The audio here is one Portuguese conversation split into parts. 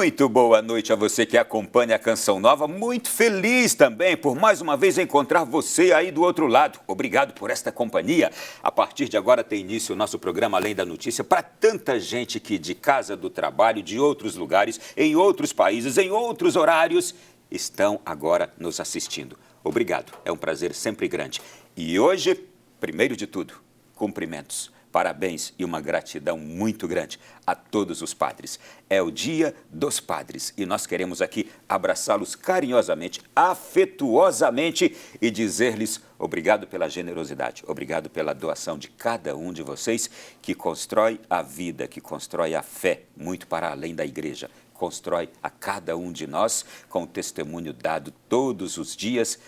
Muito boa noite a você que acompanha a Canção Nova. Muito feliz também por mais uma vez encontrar você aí do outro lado. Obrigado por esta companhia. A partir de agora tem início o nosso programa Além da Notícia para tanta gente que de casa, do trabalho, de outros lugares, em outros países, em outros horários, estão agora nos assistindo. Obrigado, é um prazer sempre grande. E hoje, primeiro de tudo, cumprimentos. Parabéns e uma gratidão muito grande a todos os padres. É o Dia dos Padres e nós queremos aqui abraçá-los carinhosamente, afetuosamente e dizer-lhes obrigado pela generosidade, obrigado pela doação de cada um de vocês que constrói a vida, que constrói a fé muito para além da igreja, constrói a cada um de nós com o testemunho dado todos os dias,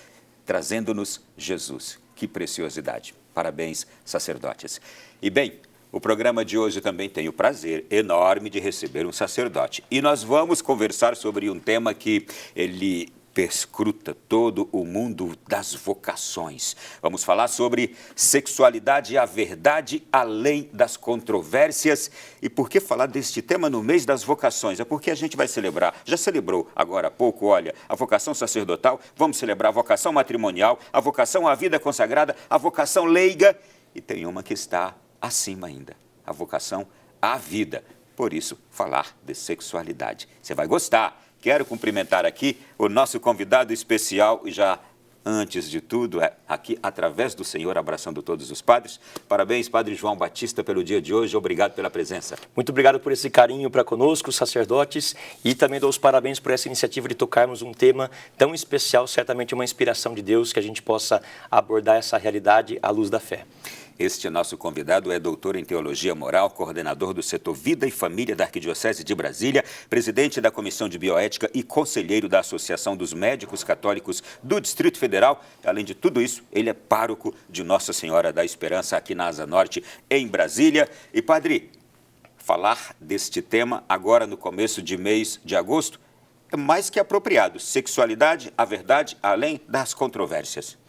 trazendo-nos Jesus. Que preciosidade. Parabéns, sacerdotes. E bem, o programa de hoje também tem o prazer enorme de receber um sacerdote. E nós vamos conversar sobre um tema que ele perscruta todo o mundo das vocações. Vamos falar sobre sexualidade e a verdade além das controvérsias. E por que falar deste tema no mês das vocações? É porque a gente vai celebrar, já celebrou agora há pouco, olha, a vocação sacerdotal, vamos celebrar a vocação matrimonial, a vocação à vida consagrada, a vocação leiga e tem uma que está acima ainda, a vocação à vida. Por isso, falar de sexualidade. Você vai gostar. Quero cumprimentar aqui o nosso convidado especial e já, antes de tudo, aqui através do Senhor, abraçando todos os padres. Parabéns, Padre João Batista, pelo dia de hoje. Obrigado pela presença. Muito obrigado por esse carinho para conosco, sacerdotes, e também dou os parabéns por essa iniciativa de tocarmos um tema tão especial, certamente uma inspiração de Deus, que a gente possa abordar essa realidade à luz da fé. Este nosso convidado é doutor em Teologia Moral, coordenador do setor Vida e Família da Arquidiocese de Brasília, presidente da Comissão de Bioética e conselheiro da Associação dos Médicos Católicos do Distrito Federal. Além de tudo isso, ele é pároco de Nossa Senhora da Esperança aqui na Asa Norte, em Brasília. E, padre, falar deste tema agora no começo de mês de agosto é mais que apropriado. Sexualidade, a verdade, além das controvérsias.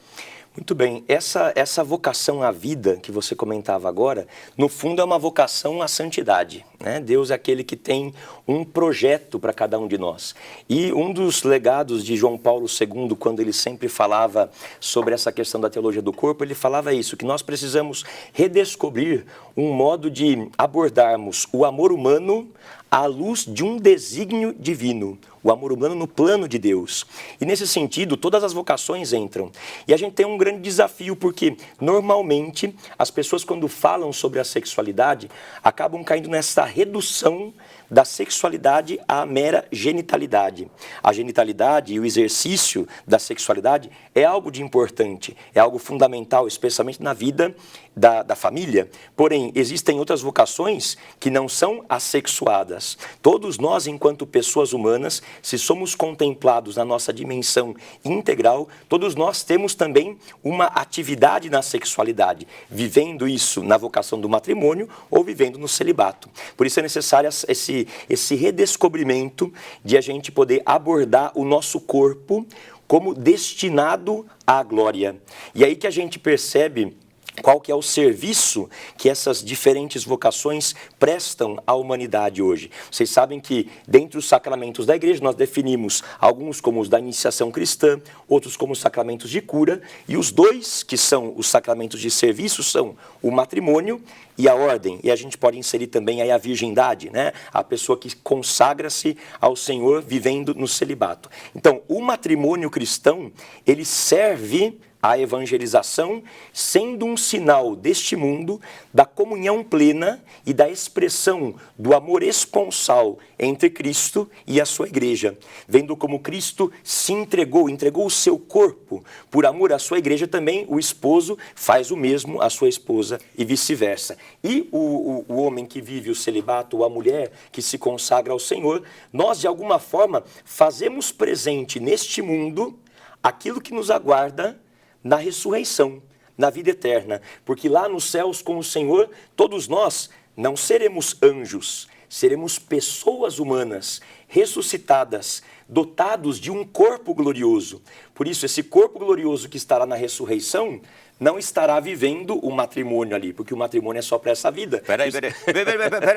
Muito bem, essa vocação à vida que você comentava agora, no fundo é uma vocação à santidade, né? Deus é aquele que tem um projeto para cada um de nós. E um dos legados de João Paulo II, quando ele sempre falava sobre essa questão da teologia do corpo, ele falava isso, que nós precisamos redescobrir um modo de abordarmos o amor humano à luz de um desígnio divino, o amor humano no plano de Deus. E nesse sentido, todas as vocações entram. E a gente tem um grande desafio, porque normalmente as pessoas quando falam sobre a sexualidade, acabam caindo nessa redução da sexualidade à mera genitalidade. A genitalidade e o exercício da sexualidade é algo de importante, é algo fundamental, especialmente na vida da família. Porém, existem outras vocações que não são assexuadas. Todos nós, enquanto pessoas humanas, se somos contemplados na nossa dimensão integral, todos nós temos também uma atividade na sexualidade, vivendo isso na vocação do matrimônio ou vivendo no celibato. Por isso é necessário esse redescobrimento de a gente poder abordar o nosso corpo como destinado à glória. E aí que a gente percebe qual que é o serviço que essas diferentes vocações prestam à humanidade hoje. Vocês sabem que, dentre os sacramentos da igreja, nós definimos alguns como os da iniciação cristã, outros como os sacramentos de cura, e os dois que são os sacramentos de serviço são o matrimônio e a ordem. E a gente pode inserir também aí a virgindade, né? A pessoa que consagra-se ao Senhor vivendo no celibato. Então, o matrimônio cristão, ele serve a evangelização, sendo um sinal deste mundo da comunhão plena e da expressão do amor esponsal entre Cristo e a sua igreja. Vendo como Cristo se entregou o seu corpo por amor à sua igreja, também o esposo faz o mesmo à sua esposa e vice-versa. E o homem que vive o celibato, ou a mulher que se consagra ao Senhor, nós de alguma forma fazemos presente neste mundo aquilo que nos aguarda na ressurreição, na vida eterna, porque lá nos céus com o Senhor, todos nós não seremos anjos, seremos pessoas humanas, ressuscitadas, dotados de um corpo glorioso. Por isso, esse corpo glorioso que estará na ressurreição não estará vivendo o matrimônio ali, porque o matrimônio é só para essa vida.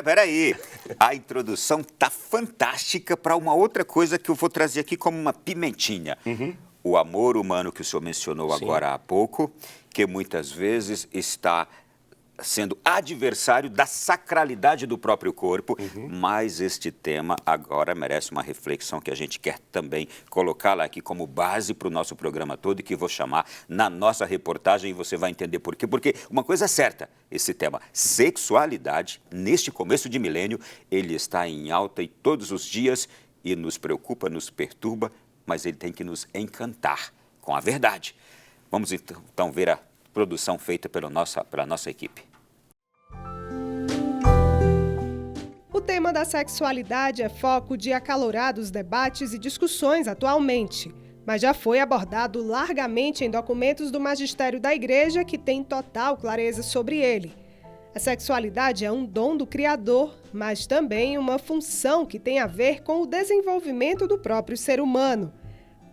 Peraí. A introdução tá fantástica para uma outra coisa que eu vou trazer aqui como uma pimentinha. O amor humano que o senhor mencionou agora há pouco, que muitas vezes está sendo adversário da sacralidade do próprio corpo, mas este tema agora merece uma reflexão que a gente quer também colocá-la aqui como base para o nosso programa todo e que vou chamar na nossa reportagem e você vai entender por quê. Porque uma coisa é certa, esse tema sexualidade, neste começo de milênio, ele está em alta e todos os dias e nos preocupa, nos perturba, mas ele tem que nos encantar com a verdade. Vamos então ver a produção feita pela nossa equipe. O tema da sexualidade é foco de acalorados debates e discussões atualmente, mas já foi abordado largamente em documentos do magistério da Igreja que tem total clareza sobre ele. A sexualidade é um dom do Criador, mas também uma função que tem a ver com o desenvolvimento do próprio ser humano.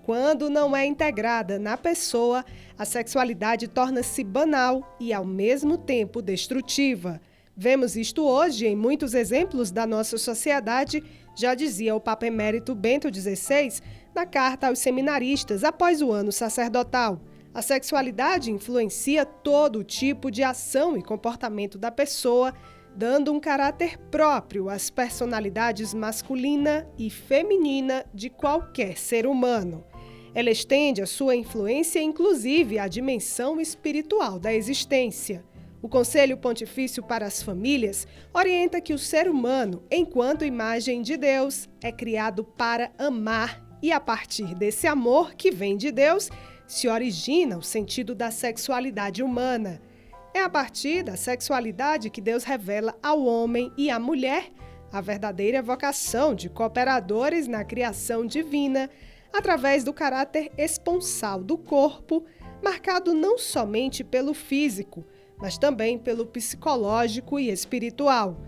Quando não é integrada na pessoa, a sexualidade torna-se banal e, ao mesmo tempo, destrutiva. Vemos isto hoje em muitos exemplos da nossa sociedade, já dizia o Papa Emérito Bento XVI na carta aos seminaristas após o ano sacerdotal. A sexualidade influencia todo tipo de ação e comportamento da pessoa, dando um caráter próprio às personalidades masculina e feminina de qualquer ser humano. Ela estende a sua influência, inclusive, à dimensão espiritual da existência. O Conselho Pontifício para as Famílias orienta que o ser humano, enquanto imagem de Deus, é criado para amar e, a partir desse amor que vem de Deus, se origina o sentido da sexualidade humana. É a partir da sexualidade que Deus revela ao homem e à mulher a verdadeira vocação de cooperadores na criação divina, através do caráter esponsal do corpo, marcado não somente pelo físico, mas também pelo psicológico e espiritual.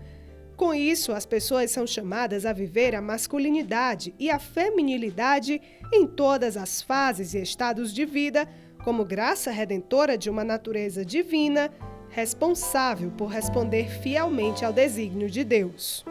Com isso, as pessoas são chamadas a viver a masculinidade e a feminilidade em todas as fases e estados de vida, como graça redentora de uma natureza divina, responsável por responder fielmente ao desígnio de Deus.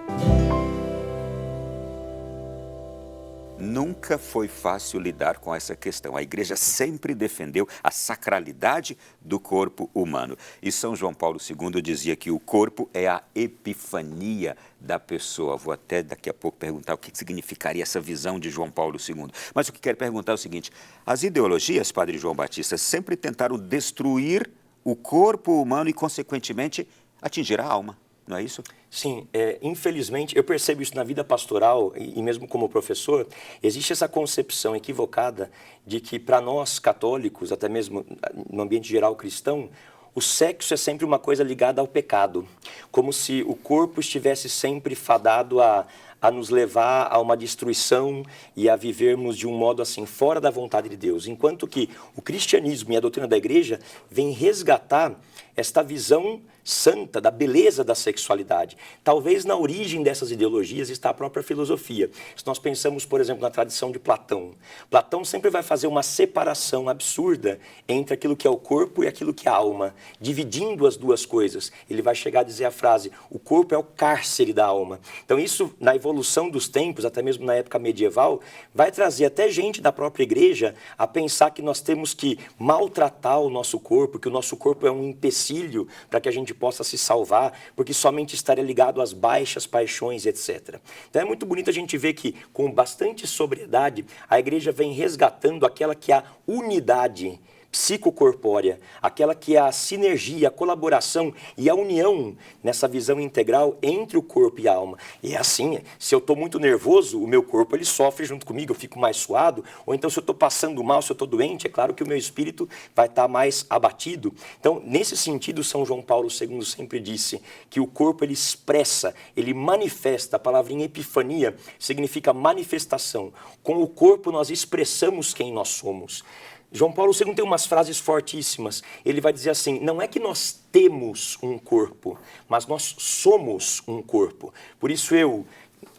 Nunca foi fácil lidar com essa questão. A Igreja sempre defendeu a sacralidade do corpo humano. E São João Paulo II dizia que o corpo é a epifania da pessoa. Vou até daqui a pouco perguntar o que significaria essa visão de João Paulo II. Mas o que quero perguntar é o seguinte: as ideologias, Padre João Batista, sempre tentaram destruir o corpo humano e, consequentemente, atingir a alma. Não é isso? Sim, infelizmente, eu percebo isso na vida pastoral e mesmo como professor, existe essa concepção equivocada de que para nós católicos, até mesmo no ambiente geral cristão, o sexo é sempre uma coisa ligada ao pecado, como se o corpo estivesse sempre fadado a nos levar a uma destruição e a vivermos de um modo assim, fora da vontade de Deus. Enquanto que o cristianismo e a doutrina da igreja vem resgatar esta visão santa da beleza da sexualidade. Talvez na origem dessas ideologias está a própria filosofia. Se nós pensamos, por exemplo, na tradição de Platão, Platão sempre vai fazer uma separação absurda entre aquilo que é o corpo e aquilo que é a alma, dividindo as duas coisas. Ele vai chegar a dizer a frase: o corpo é o cárcere da alma. Então isso, na evolução dos tempos, até mesmo na época medieval, vai trazer até gente da própria igreja a pensar que nós temos que maltratar o nosso corpo, que o nosso corpo é um empecilho para que a gente possa se salvar, porque somente estaria ligado às baixas paixões, etc. Então é muito bonito a gente ver que, com bastante sobriedade, a igreja vem resgatando aquela que é a unidade psicocorpórea, aquela que é a sinergia, a colaboração e a união nessa visão integral entre o corpo e a alma. E é assim, se eu estou muito nervoso, o meu corpo ele sofre junto comigo, eu fico mais suado, ou então se eu estou passando mal, se eu estou doente, é claro que o meu espírito vai estar mais abatido. Então, nesse sentido, São João Paulo II sempre disse que o corpo ele expressa, ele manifesta, a palavrinha epifania significa manifestação. Com o corpo nós expressamos quem nós somos. João Paulo II tem umas frases fortíssimas. Ele vai dizer assim, não é que nós temos um corpo, mas nós somos um corpo. Por isso eu,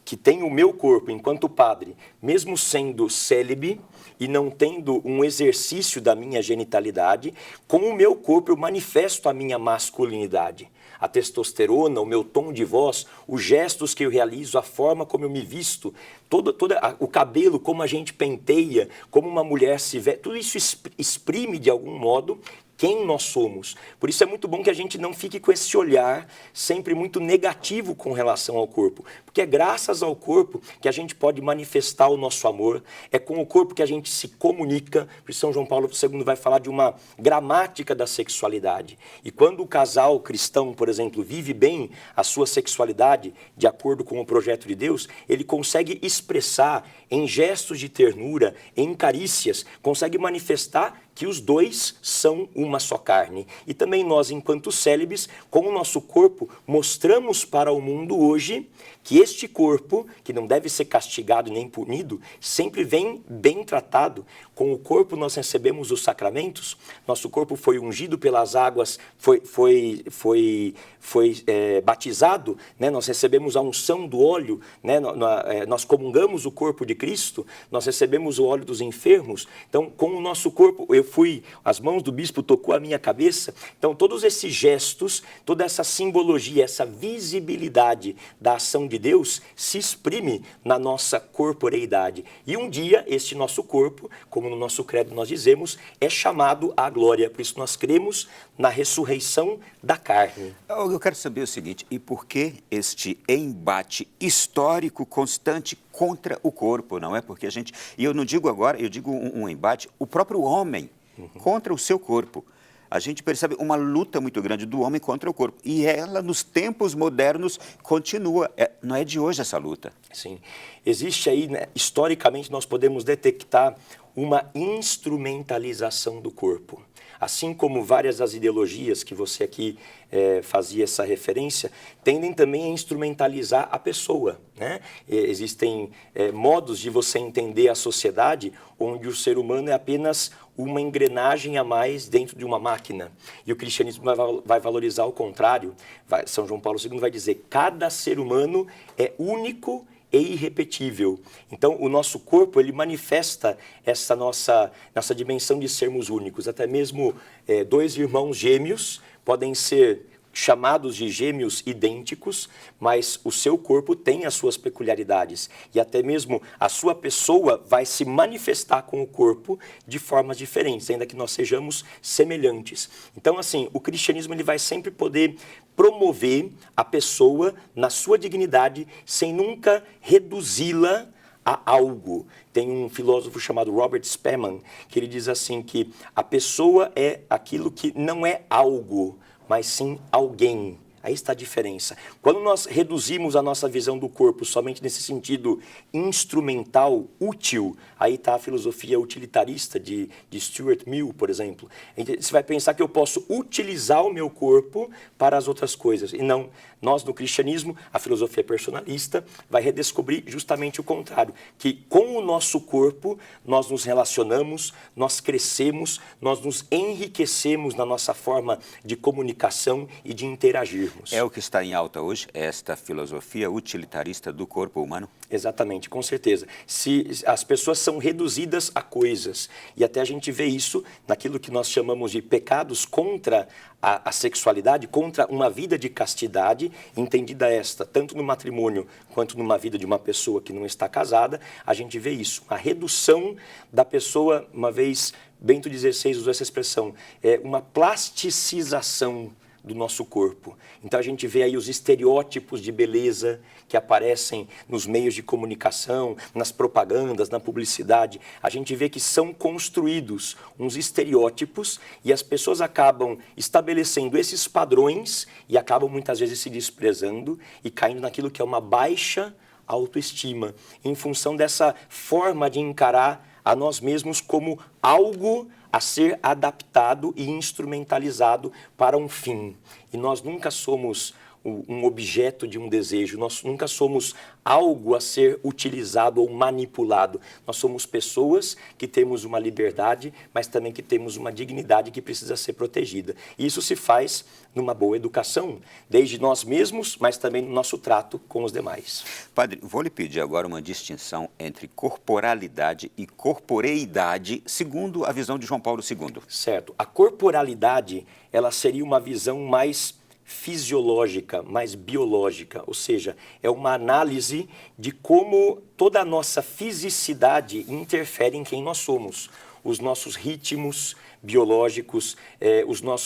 que tenho o meu corpo enquanto padre, mesmo sendo célibe e não tendo um exercício da minha genitalidade, com o meu corpo eu manifesto a minha masculinidade. A testosterona, o meu tom de voz, os gestos que eu realizo, a forma como eu me visto, o cabelo, como a gente penteia, como uma mulher se veste, tudo isso exprime de algum modo quem nós somos. Por isso é muito bom que a gente não fique com esse olhar sempre muito negativo com relação ao corpo. Porque é graças ao corpo que a gente pode manifestar o nosso amor, é com o corpo que a gente se comunica. Por isso São João Paulo II vai falar de uma gramática da sexualidade. E quando o casal cristão, por exemplo, vive bem a sua sexualidade, de acordo com o projeto de Deus, ele consegue expressar em gestos de ternura, em carícias, consegue manifestar que os dois são uma só carne. E também nós, enquanto célibes, com o nosso corpo, mostramos para o mundo hoje que este corpo, que não deve ser castigado nem punido, sempre vem bem tratado. Com o corpo nós recebemos os sacramentos, nosso corpo foi ungido pelas águas, foi batizado, né? Nós recebemos a unção do óleo, né? Nós comungamos o corpo de Cristo, nós recebemos o óleo dos enfermos. Então, com o nosso corpo, as mãos do bispo tocou a minha cabeça. Então, todos esses gestos, toda essa simbologia, essa visibilidade da ação de Deus se exprime na nossa corporeidade. E um dia, este nosso corpo, como no nosso credo nós dizemos, é chamado à glória. Por isso nós cremos na ressurreição da carne. Eu quero saber o seguinte, e por que este embate histórico constante contra o corpo, não é? Porque a gente, e eu não digo agora, eu digo um embate, o próprio homem contra o seu corpo. A gente percebe uma luta muito grande do homem contra o corpo. E ela, nos tempos modernos, continua. Não é de hoje essa luta. Sim. Existe aí, né, historicamente, nós podemos detectar uma instrumentalização do corpo. Assim como várias das ideologias que você aqui fazia essa referência, tendem também a instrumentalizar a pessoa, né? Existem modos de você entender a sociedade onde o ser humano é apenas uma engrenagem a mais dentro de uma máquina. E o cristianismo vai valorizar o contrário. São João Paulo II vai dizer, cada ser humano é único e irrepetível. Então, o nosso corpo, ele manifesta essa nossa dimensão de sermos únicos. Até mesmo dois irmãos gêmeos podem ser chamados de gêmeos idênticos, mas o seu corpo tem as suas peculiaridades. E até mesmo a sua pessoa vai se manifestar com o corpo de formas diferentes, ainda que nós sejamos semelhantes. Então, assim, o cristianismo ele vai sempre poder promover a pessoa na sua dignidade, sem nunca reduzi-la a algo. Tem um filósofo chamado Robert Spearman, que ele diz assim que a pessoa é aquilo que não é algo, mas sim alguém. Aí está a diferença. Quando nós reduzimos a nossa visão do corpo somente nesse sentido instrumental, útil, aí está a filosofia utilitarista de Stuart Mill, por exemplo. Você vai pensar que eu posso utilizar o meu corpo para as outras coisas. E não, nós no cristianismo, a filosofia personalista vai redescobrir justamente o contrário, que com o nosso corpo nós nos relacionamos, nós crescemos, nós nos enriquecemos na nossa forma de comunicação e de interagir. É o que está em alta hoje, esta filosofia utilitarista do corpo humano? Exatamente, com certeza. Se as pessoas são reduzidas a coisas, e até a gente vê isso naquilo que nós chamamos de pecados contra a sexualidade, contra uma vida de castidade, entendida esta, tanto no matrimônio quanto numa vida de uma pessoa que não está casada, a gente vê isso, a redução da pessoa, uma vez Bento XVI usou essa expressão, uma plasticização do nosso corpo. Então a gente vê aí os estereótipos de beleza que aparecem nos meios de comunicação, nas propagandas, na publicidade. A gente vê que são construídos uns estereótipos e as pessoas acabam estabelecendo esses padrões e acabam muitas vezes se desprezando e caindo naquilo que é uma baixa autoestima, em função dessa forma de encarar a nós mesmos como algo a ser adaptado e instrumentalizado para um fim. E nós nunca somos um objeto de um desejo, nós nunca somos algo a ser utilizado ou manipulado. Nós somos pessoas que temos uma liberdade, mas também que temos uma dignidade que precisa ser protegida. E isso se faz numa boa educação, desde nós mesmos, mas também no nosso trato com os demais. Padre, vou lhe pedir agora uma distinção entre corporalidade e corporeidade, segundo a visão de João Paulo II. Certo. A corporalidade, ela seria uma visão mais fisiológica, mais biológica, ou seja, é uma análise de como toda a nossa fisicidade interfere em quem nós somos. Os nossos ritmos biológicos,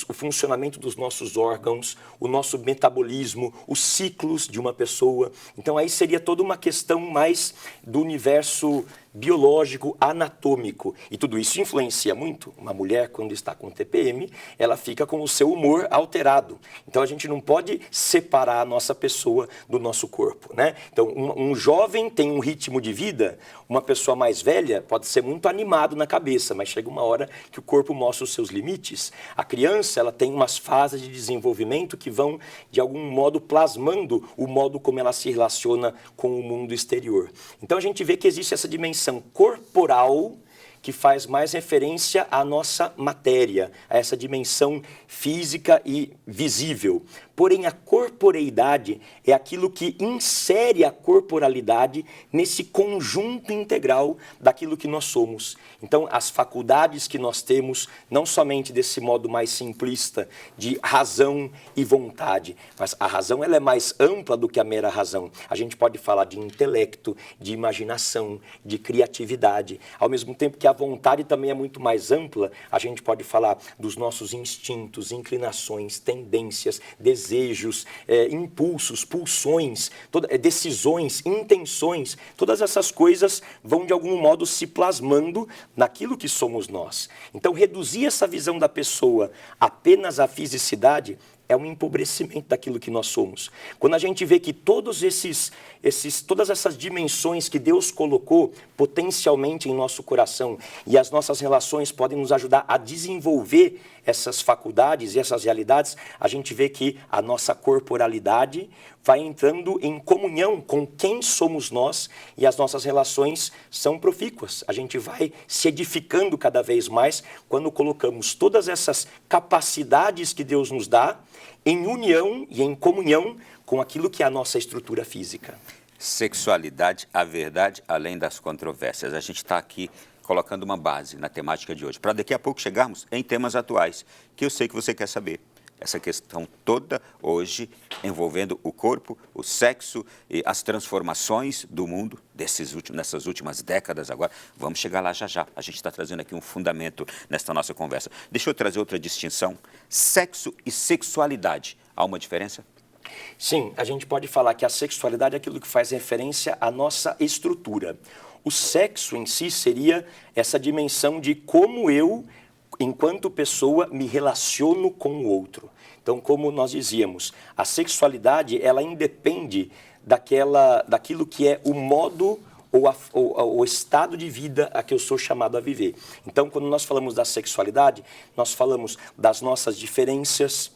o funcionamento dos nossos órgãos, o nosso metabolismo, os ciclos de uma pessoa. Então aí seria toda uma questão mais do universo biológico, anatômico. E tudo isso influencia muito. Uma mulher, quando está com TPM, ela fica com o seu humor alterado. Então a gente não pode separar a nossa pessoa do nosso corpo, né? Então um jovem tem um ritmo de vida, uma pessoa mais velha pode ser muito animado na cabeça, mas chega uma hora que o corpo mostra os seus limites. A criança, ela tem umas fases de desenvolvimento que vão, de algum modo, plasmando o modo como ela se relaciona com o mundo exterior. Então a gente vê que existe essa dimensão corporal que faz mais referência à nossa matéria, a essa dimensão física e visível. Porém, a corporeidade é aquilo que insere a corporalidade nesse conjunto integral daquilo que nós somos. Então, as faculdades que nós temos, não somente desse modo mais simplista de razão e vontade, mas a razão ela é mais ampla do que a mera razão. A gente pode falar de intelecto, de imaginação, de criatividade. Ao mesmo tempo que a vontade também é muito mais ampla, a gente pode falar dos nossos instintos, inclinações, tendências, desejos, impulsos, pulsões, decisões, intenções. Todas essas coisas vão, de algum modo, se plasmando naquilo que somos nós. Então, reduzir essa visão da pessoa apenas à fisicidade é um empobrecimento daquilo que nós somos. Quando a gente vê que todas essas dimensões que Deus colocou potencialmente em nosso coração e as nossas relações podem nos ajudar a desenvolver essas faculdades e essas realidades, a gente vê que a nossa corporalidade vai entrando em comunhão com quem somos nós e as nossas relações são profícuas. A gente vai se edificando cada vez mais quando colocamos todas essas capacidades que Deus nos dá em união e em comunhão com aquilo que é a nossa estrutura física. Sexualidade, a verdade além das controvérsias. A gente está aqui colocando uma base na temática de hoje, para daqui a pouco chegarmos em temas atuais, que eu sei que você quer saber. Essa questão toda hoje envolvendo o corpo, o sexo e as transformações do mundo nessas últimas décadas agora. Vamos chegar lá já já. A gente está trazendo aqui um fundamento nesta nossa conversa. Deixa eu trazer outra distinção. Sexo e sexualidade. Há uma diferença? Sim, a gente pode falar que a sexualidade é aquilo que faz referência à nossa estrutura. O sexo em si seria essa dimensão de como eu, enquanto pessoa, me relaciono com o outro. Então, como nós dizíamos, a sexualidade, ela independe daquilo que é o modo ou o estado de vida a que eu sou chamado a viver. Então, quando nós falamos da sexualidade, nós falamos das nossas diferenças,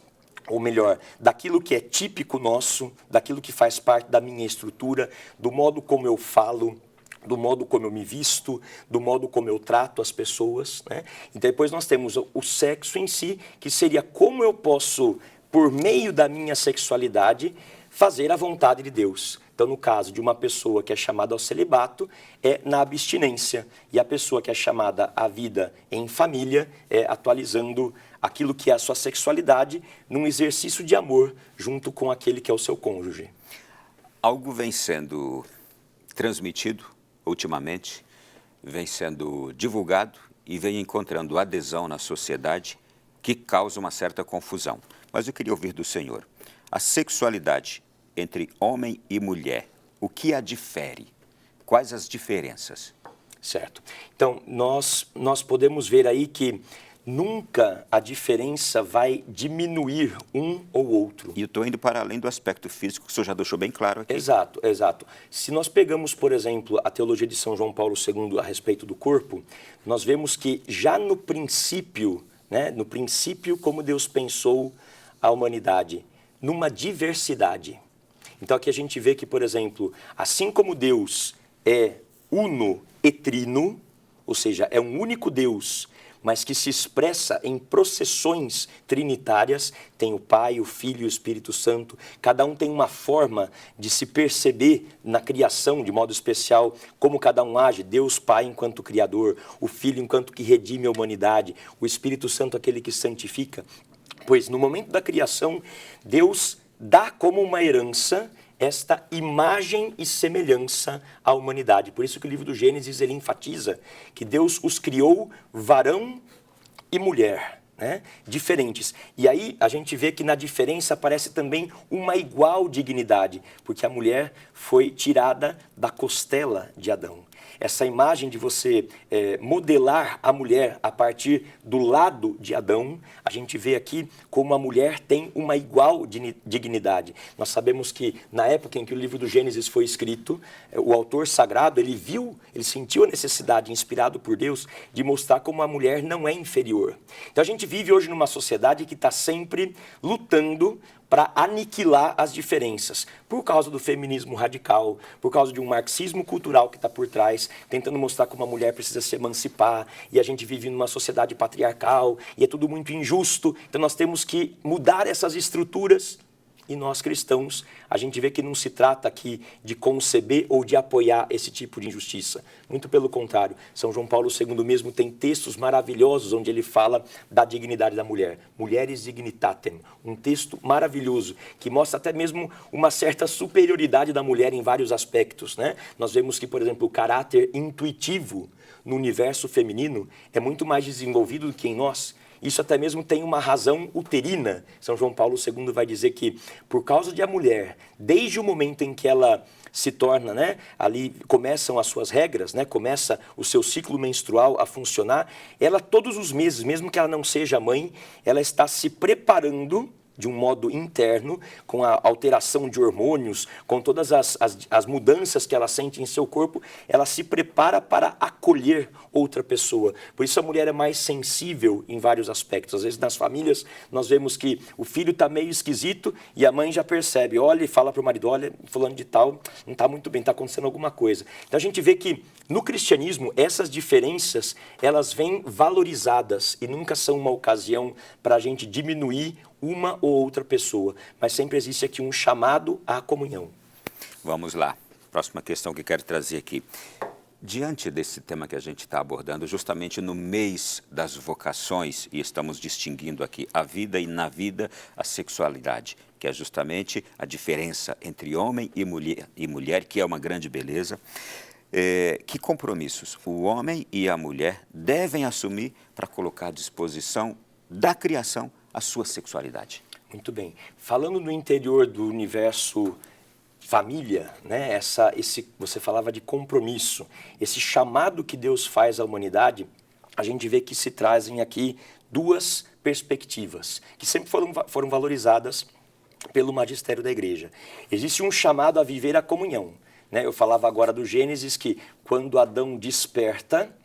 ou melhor, daquilo que é típico nosso, daquilo que faz parte da minha estrutura, do modo como eu falo, do modo como eu me visto, do modo como eu trato as pessoas, né? E depois nós temos o sexo em si, que seria como eu posso, por meio da minha sexualidade, fazer a vontade de Deus. Então, no caso de uma pessoa que é chamada ao celibato, é na abstinência. E a pessoa que é chamada à vida em família, é atualizando aquilo que é a sua sexualidade num exercício de amor junto com aquele que é o seu cônjuge. Algo vem sendo transmitido ultimamente, vem sendo divulgado e vem encontrando adesão na sociedade que causa uma certa confusão. Mas eu queria ouvir do senhor. A sexualidade entre homem e mulher, o que a difere? Quais as diferenças? Certo. Então, nós podemos ver aí que nunca a diferença vai diminuir um ou outro. E eu estou indo para além do aspecto físico, que o senhor já deixou bem claro aqui. Exato, exato. Se nós pegamos, por exemplo, a teologia de São João Paulo II a respeito do corpo, nós vemos que já no princípio, como Deus pensou a humanidade, numa diversidade. Então aqui a gente vê que, por exemplo, assim como Deus é uno e trino, ou seja, é um único Deus, mas que se expressa em processões trinitárias, tem o Pai, o Filho e o Espírito Santo, cada um tem uma forma de se perceber na criação, de modo especial, como cada um age, Deus Pai enquanto Criador, o Filho enquanto que redime a humanidade, o Espírito Santo aquele que santifica, pois no momento da criação, Deus dá como uma herança esta imagem e semelhança à humanidade. Por isso que o livro do Gênesis ele enfatiza que Deus os criou varão e mulher, né? Diferentes. E aí a gente vê que na diferença aparece também uma igual dignidade, porque a mulher foi tirada da costela de Adão. Essa imagem de você modelar a mulher a partir do lado de Adão, a gente vê aqui como a mulher tem uma igual dignidade. Nós sabemos que na época em que o livro do Gênesis foi escrito, o autor sagrado, ele sentiu a necessidade, inspirado por Deus, de mostrar como a mulher não é inferior. Então a gente vive hoje numa sociedade que está sempre lutando para aniquilar as diferenças, por causa do feminismo radical, por causa de um marxismo cultural que está por trás, tentando mostrar como a mulher precisa se emancipar, e a gente vive numa sociedade patriarcal, e é tudo muito injusto, então nós temos que mudar essas estruturas. E nós cristãos, a gente vê que não se trata aqui de conceber ou de apoiar esse tipo de injustiça. Muito pelo contrário, São João Paulo II mesmo tem textos maravilhosos onde ele fala da dignidade da mulher. Mulheres dignitatem, um texto maravilhoso que mostra até mesmo uma certa superioridade da mulher em vários aspectos, né? Nós vemos que, por exemplo, o caráter intuitivo no universo feminino é muito mais desenvolvido do que em nós. Isso até mesmo tem uma razão uterina. São João Paulo II vai dizer que, por causa de a mulher, desde o momento em que ela se torna, né, ali começam as suas regras, né, começa o seu ciclo menstrual a funcionar, ela todos os meses, mesmo que ela não seja mãe, ela está se preparando de um modo interno, com a alteração de hormônios, com todas as mudanças que ela sente em seu corpo, ela se prepara para acolher outra pessoa. Por isso a mulher é mais sensível em vários aspectos. Às vezes nas famílias nós vemos que o filho está meio esquisito e a mãe já percebe, olha e fala para o marido, olha, fulano de tal, não está muito bem, está acontecendo alguma coisa. Então a gente vê que no cristianismo essas diferenças, elas vêm valorizadas e nunca são uma ocasião para a gente diminuir uma ou outra pessoa, mas sempre existe aqui um chamado à comunhão. Vamos lá, próxima questão que quero trazer aqui. Diante desse tema que a gente está abordando, justamente no mês das vocações, e estamos distinguindo aqui a vida e na vida a sexualidade, que é justamente a diferença entre homem e mulher, que é uma grande beleza. Que compromissos o homem e a mulher devem assumir para colocar à disposição da criação a sua sexualidade? Muito bem. Falando no interior do universo família, né, você falava de compromisso, esse chamado que Deus faz à humanidade, a gente vê que se trazem aqui duas perspectivas, que sempre foram valorizadas pelo magistério da igreja. Existe um chamado a viver a comunhão, né? Eu falava agora do Gênesis que quando Adão desperta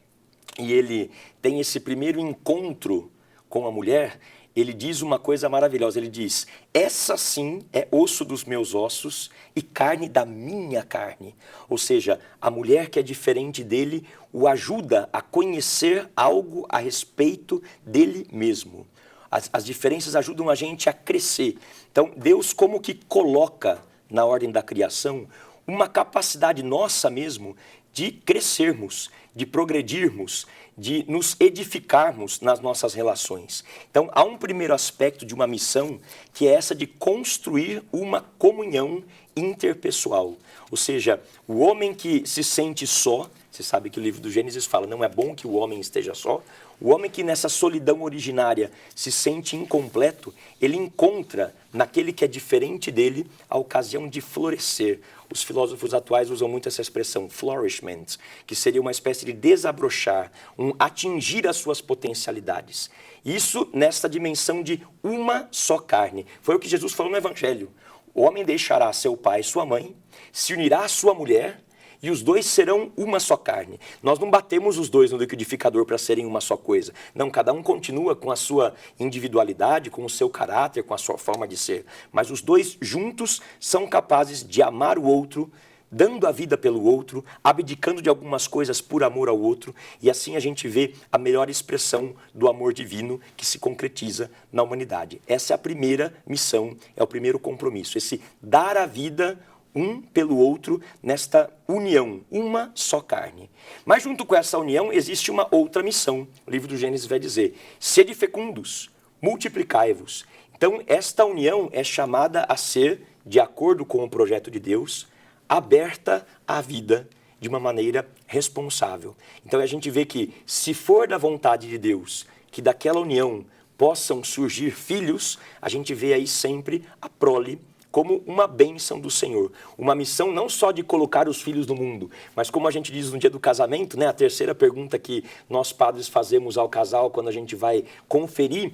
e ele tem esse primeiro encontro com a mulher, ele diz uma coisa maravilhosa, ele diz, essa sim é osso dos meus ossos e carne da minha carne. Ou seja, a mulher que é diferente dele o ajuda a conhecer algo a respeito dele mesmo. As diferenças ajudam a gente a crescer. Então, Deus como que coloca na ordem da criação uma capacidade nossa mesmo de crescermos, de progredirmos, de nos edificarmos nas nossas relações. Então, há um primeiro aspecto de uma missão que é essa de construir uma comunhão interpessoal. Ou seja, o homem que se sente só, você sabe que o livro do Gênesis fala, não é bom que o homem esteja só, o homem que nessa solidão originária se sente incompleto, ele encontra naquele que é diferente dele a ocasião de florescer. Os filósofos atuais usam muito essa expressão, flourishment, que seria uma espécie de desabrochar, atingir as suas potencialidades. Isso nessa dimensão de uma só carne. Foi o que Jesus falou no Evangelho. O homem deixará seu pai e sua mãe, se unirá à sua mulher, e os dois serão uma só carne. Nós não batemos os dois no liquidificador para serem uma só coisa. Não, cada um continua com a sua individualidade, com o seu caráter, com a sua forma de ser. Mas os dois juntos são capazes de amar o outro, dando a vida pelo outro, abdicando de algumas coisas por amor ao outro, e assim a gente vê a melhor expressão do amor divino que se concretiza na humanidade. Essa é a primeira missão, é o primeiro compromisso, esse dar a vida um pelo outro nesta união, uma só carne. Mas junto com essa união existe uma outra missão. O livro do Gênesis vai dizer: sede fecundos, multiplicai-vos. Então esta união é chamada a ser, de acordo com o projeto de Deus, aberta à vida de uma maneira responsável. Então a gente vê que, se for da vontade de Deus que daquela união possam surgir filhos, a gente vê aí sempre a prole como uma bênção do Senhor. Uma missão não só de colocar os filhos no mundo, mas como a gente diz no dia do casamento, né, a terceira pergunta que nós padres fazemos ao casal quando a gente vai conferir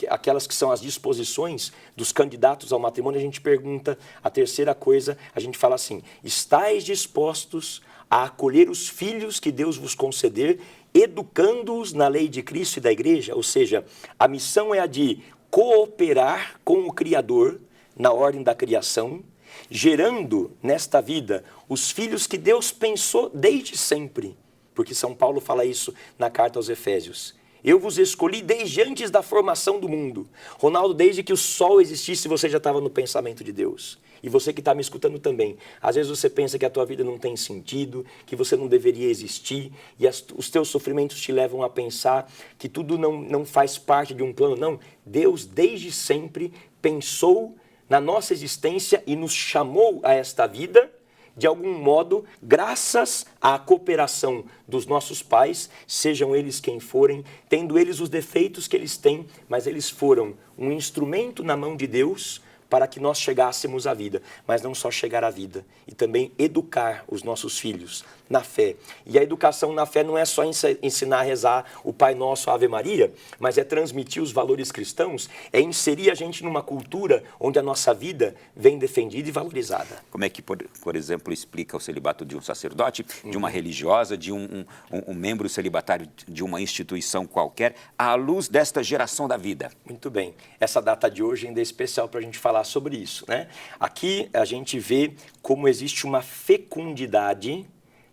aquelas que são as disposições dos candidatos ao matrimônio, a gente pergunta, a terceira coisa, a gente fala assim: estais dispostos a acolher os filhos que Deus vos conceder, educando-os na lei de Cristo e da igreja? Ou seja, a missão é a de cooperar com o Criador na ordem da criação, gerando nesta vida os filhos que Deus pensou desde sempre, porque São Paulo fala isso na carta aos Efésios. Eu vos escolhi desde antes da formação do mundo. Ronaldo, desde que o sol existisse, você já estava no pensamento de Deus. E você que está me escutando também. Às vezes você pensa que a tua vida não tem sentido, que você não deveria existir, e os teus sofrimentos te levam a pensar que tudo não faz parte de um plano. Não, Deus desde sempre pensou na nossa existência e nos chamou a esta vida, de algum modo, graças à cooperação dos nossos pais, sejam eles quem forem, tendo eles os defeitos que eles têm, mas eles foram um instrumento na mão de Deus para que nós chegássemos à vida, mas não só chegar à vida, e também educar os nossos filhos na fé. E a educação na fé não é só ensinar a rezar o Pai Nosso, a Ave Maria, mas é transmitir os valores cristãos, é inserir a gente numa cultura onde a nossa vida vem defendida e valorizada. Como é que, por exemplo, explica o celibato de um sacerdote, de uma religiosa, de um membro celibatário de uma instituição qualquer, à luz desta geração da vida? Muito bem. Essa data de hoje ainda é especial para a gente falar sobre isso, né? Aqui a gente vê como existe uma fecundidade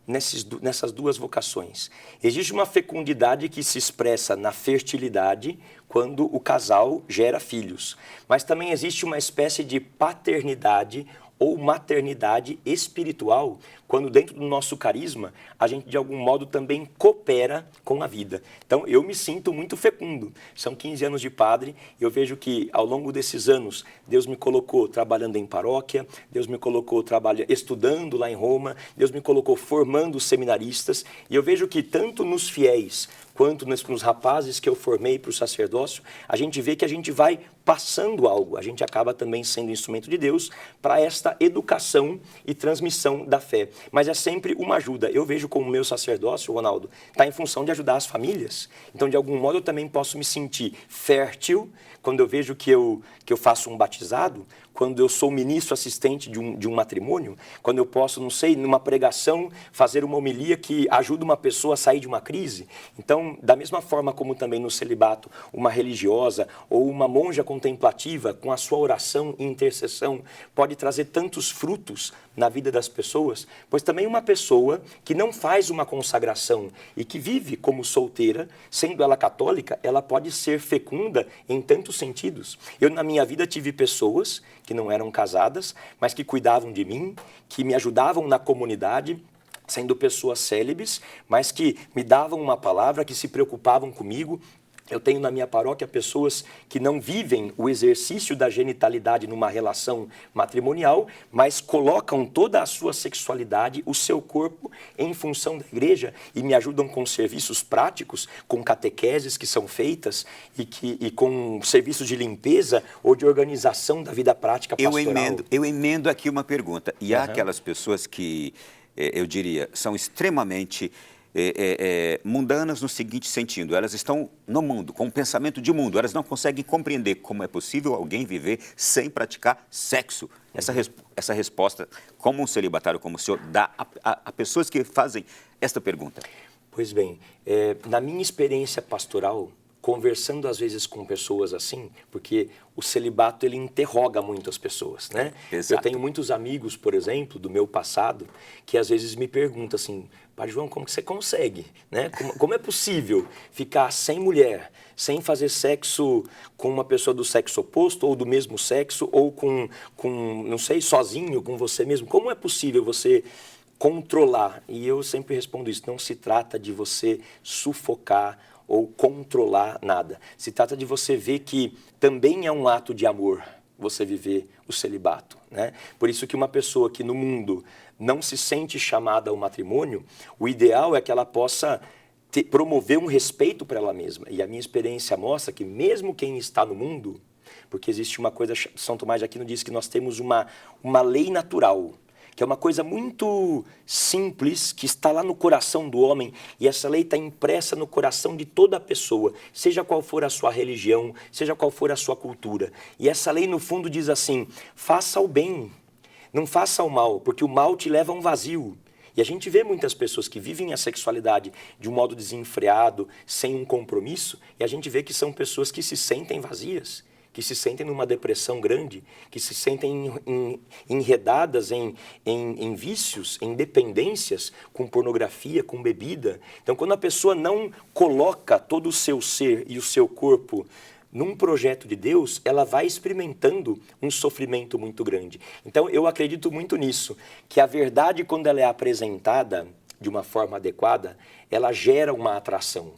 nessas duas vocações. Existe uma fecundidade que se expressa na fertilidade, quando o casal gera filhos. Mas também existe uma espécie de paternidade ou maternidade espiritual, quando dentro do nosso carisma, a gente de algum modo também coopera com a vida. Então eu me sinto muito fecundo. São 15 anos de padre, eu vejo que ao longo desses anos, Deus me colocou trabalhando em paróquia, Deus me colocou estudando lá em Roma, Deus me colocou formando seminaristas, e eu vejo que tanto nos fiéis, quanto nos rapazes que eu formei para o sacerdócio, a gente vê que a gente vai passando algo, a gente acaba também sendo instrumento de Deus para esta educação e transmissão da fé. Mas é sempre uma ajuda. Eu vejo como o meu sacerdócio, Ronaldo, está em função de ajudar as famílias. Então, de algum modo, eu também posso me sentir fértil quando eu vejo que eu faço um batizado, quando eu sou ministro assistente de um matrimônio, quando eu posso, não sei, numa pregação, fazer uma homilia que ajuda uma pessoa a sair de uma crise. Então, da mesma forma como também no celibato, uma religiosa ou uma monja contemplativa, com a sua oração e intercessão, pode trazer tantos frutos na vida das pessoas, pois também uma pessoa que não faz uma consagração e que vive como solteira, sendo ela católica, ela pode ser fecunda em tantos sentidos. Eu, na minha vida, tive pessoas que não eram casadas, mas que cuidavam de mim, que me ajudavam na comunidade, sendo pessoas célibes, mas que me davam uma palavra, que se preocupavam comigo. Eu tenho na minha paróquia pessoas que não vivem o exercício da genitalidade numa relação matrimonial, mas colocam toda a sua sexualidade, o seu corpo, em função da igreja e me ajudam com serviços práticos, com catequeses que são feitas e com serviços de limpeza ou de organização da vida prática pastoral. Eu emendo aqui uma pergunta. E há aquelas pessoas que, eu diria, são extremamente mundanas no seguinte sentido: elas estão no mundo, com um pensamento de mundo, elas não conseguem compreender como é possível alguém viver sem praticar sexo. Essa resposta, como um celibatário como o senhor, dá a pessoas que fazem esta pergunta. Pois bem, na minha experiência pastoral, conversando às vezes com pessoas assim, porque o celibato ele interroga muito as pessoas, né? Exato. Eu tenho muitos amigos, por exemplo, do meu passado, que às vezes me perguntam assim: Padre João, como que você consegue, né? Como é possível ficar sem mulher, sem fazer sexo com uma pessoa do sexo oposto, ou do mesmo sexo, ou com não sei, sozinho, com você mesmo? Como é possível você controlar? E eu sempre respondo isso: não se trata de você sufocar ou controlar nada. Se trata de você ver que também é um ato de amor você viver o celibato, né? Por isso que uma pessoa que no mundo não se sente chamada ao matrimônio, o ideal é que ela possa promover um respeito para ela mesma. E a minha experiência mostra que mesmo quem está no mundo, porque existe uma coisa, São Tomás de Aquino diz que nós temos uma lei natural, que é uma coisa muito simples, que está lá no coração do homem, e essa lei está impressa no coração de toda a pessoa, seja qual for a sua religião, seja qual for a sua cultura. E essa lei, no fundo, diz assim: faça o bem, não faça o mal, porque o mal te leva a um vazio. E a gente vê muitas pessoas que vivem a sexualidade de um modo desenfreado, sem um compromisso, e a gente vê que são pessoas que se sentem vazias, que se sentem numa depressão grande, que se sentem enredadas em vícios, em dependências, com pornografia, com bebida. Então, quando a pessoa não coloca todo o seu ser e o seu corpo num projeto de Deus, ela vai experimentando um sofrimento muito grande. Então, eu acredito muito nisso, que a verdade, quando ela é apresentada de uma forma adequada, ela gera uma atração.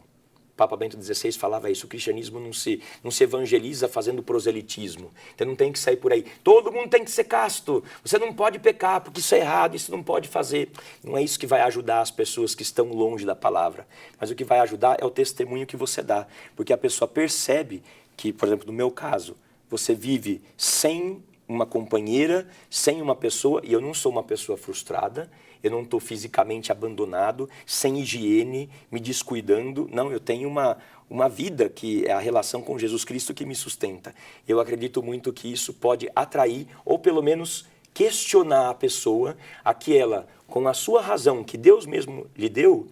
Papa Bento XVI falava isso: o cristianismo não se evangeliza fazendo proselitismo. Então não tem que sair por aí: todo mundo tem que ser casto, você não pode pecar porque isso é errado, isso não pode fazer. Não é isso que vai ajudar as pessoas que estão longe da palavra. Mas o que vai ajudar é o testemunho que você dá. Porque a pessoa percebe que, por exemplo, no meu caso, você vive sem uma companheira, sem uma pessoa, e eu não sou uma pessoa frustrada, eu não estou fisicamente abandonado, sem higiene, me descuidando. Não, eu tenho uma vida que é a relação com Jesus Cristo que me sustenta. Eu acredito muito que isso pode atrair, ou pelo menos questionar a pessoa, a que ela, com a sua razão, que Deus mesmo lhe deu,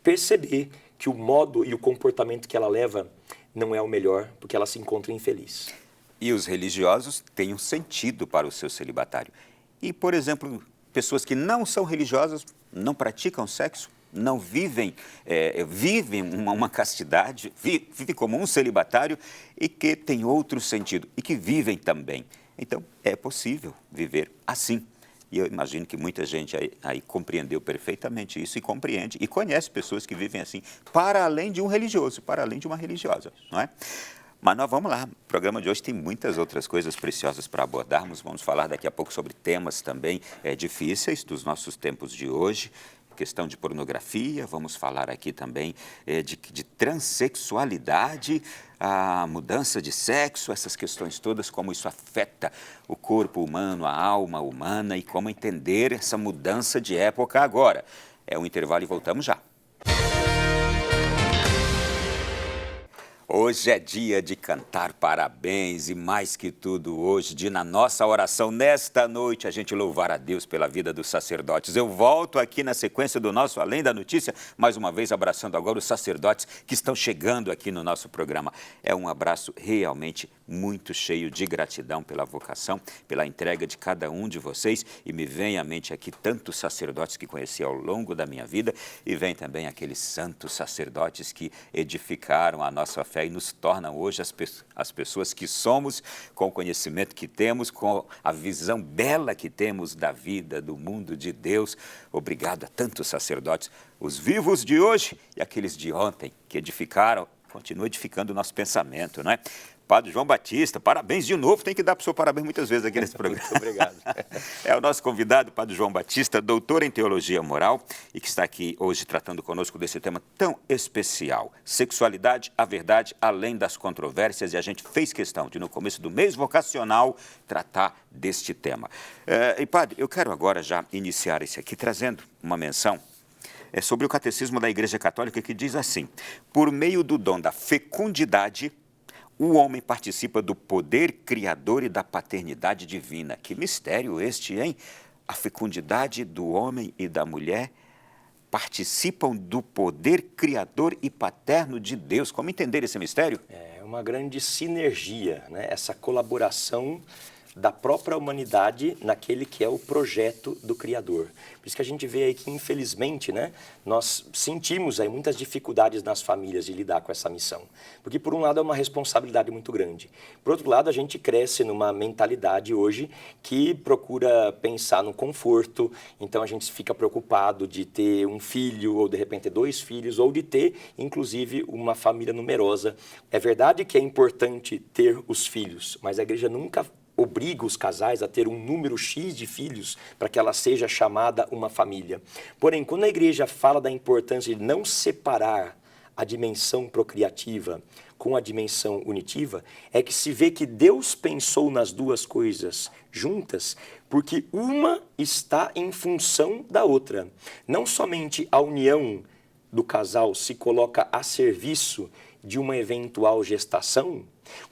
perceber que o modo e o comportamento que ela leva não é o melhor, porque ela se encontra infeliz. E os religiosos têm um sentido para o seu celibatário. E, por exemplo, pessoas que não são religiosas, não praticam sexo, não vivem uma castidade, vivem como um celibatário e que tem outro sentido e que vivem também. Então, é possível viver assim. E eu imagino que muita gente aí compreendeu perfeitamente isso e compreende e conhece pessoas que vivem assim, para além de um religioso, para além de uma religiosa, não é? Mas nós vamos lá, o programa de hoje tem muitas outras coisas preciosas para abordarmos. Vamos falar daqui a pouco sobre temas também difíceis dos nossos tempos de hoje, questão de pornografia, vamos falar aqui também de transexualidade, a mudança de sexo, essas questões todas, como isso afeta o corpo humano, a alma humana e como entender essa mudança de época agora. É um intervalo e voltamos já. Hoje é dia de cantar parabéns e, mais que tudo, hoje, de na nossa oração, nesta noite, a gente louvar a Deus pela vida dos sacerdotes. Eu volto aqui na sequência do nosso Além da Notícia, mais uma vez abraçando agora os sacerdotes que estão chegando aqui no nosso programa. É um abraço realmente muito cheio de gratidão pela vocação, pela entrega de cada um de vocês, e me vem à mente aqui tantos sacerdotes que conheci ao longo da minha vida, e vem também aqueles santos sacerdotes que edificaram a nossa fé e nos tornam hoje as pessoas que somos, com o conhecimento que temos, com a visão bela que temos da vida, do mundo de Deus. Obrigado a tantos sacerdotes, os vivos de hoje e aqueles de ontem que edificaram, continuam edificando o nosso pensamento, não é? Padre João Batista, parabéns de novo, tem que dar para o senhor parabéns muitas vezes aqui nesse programa. Muito obrigado. É o nosso convidado, Padre João Batista, doutor em Teologia Moral, e que está aqui hoje tratando conosco desse tema tão especial. Sexualidade, a verdade, além das controvérsias, e a gente fez questão de, no começo do mês vocacional, tratar deste tema. E, padre, eu quero agora já iniciar esse aqui trazendo uma menção é sobre o Catecismo da Igreja Católica, que diz assim: por meio do dom da fecundidade, o homem participa do poder criador e da paternidade divina. Que mistério este, hein? A fecundidade do homem e da mulher participam do poder criador e paterno de Deus. Como entender esse mistério? É uma grande sinergia, né? Essa colaboração da própria humanidade naquele que é o projeto do Criador. Por isso que a gente vê aí que, infelizmente, né, nós sentimos aí muitas dificuldades nas famílias de lidar com essa missão. Porque, por um lado, é uma responsabilidade muito grande. Por outro lado, a gente cresce numa mentalidade hoje que procura pensar no conforto, então a gente fica preocupado de ter um filho, ou de repente ter 2 filhos, ou de ter, inclusive, uma família numerosa. É verdade que é importante ter os filhos, mas a igreja nunca obriga os casais a ter um número X de filhos para que ela seja chamada uma família. Porém, quando a igreja fala da importância de não separar a dimensão procriativa com a dimensão unitiva, é que se vê que Deus pensou nas duas coisas juntas, porque uma está em função da outra. Não somente a união do casal se coloca a serviço de uma eventual gestação,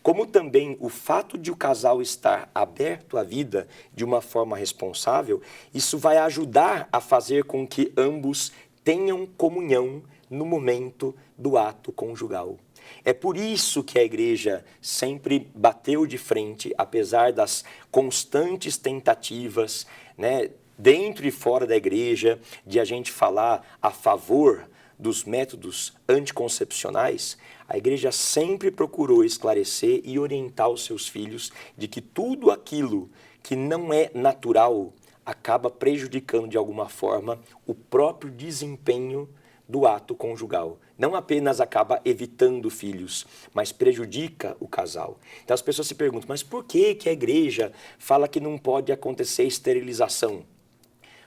como também o fato de o casal estar aberto à vida de uma forma responsável, isso vai ajudar a fazer com que ambos tenham comunhão no momento do ato conjugal. É por isso que a igreja sempre bateu de frente, apesar das constantes tentativas, né, dentro e fora da igreja, de a gente falar a favor dos métodos anticoncepcionais. A igreja sempre procurou esclarecer e orientar os seus filhos de que tudo aquilo que não é natural acaba prejudicando de alguma forma o próprio desempenho do ato conjugal. Não apenas acaba evitando filhos, mas prejudica o casal. Então as pessoas se perguntam, mas por que a igreja fala que não pode acontecer esterilização?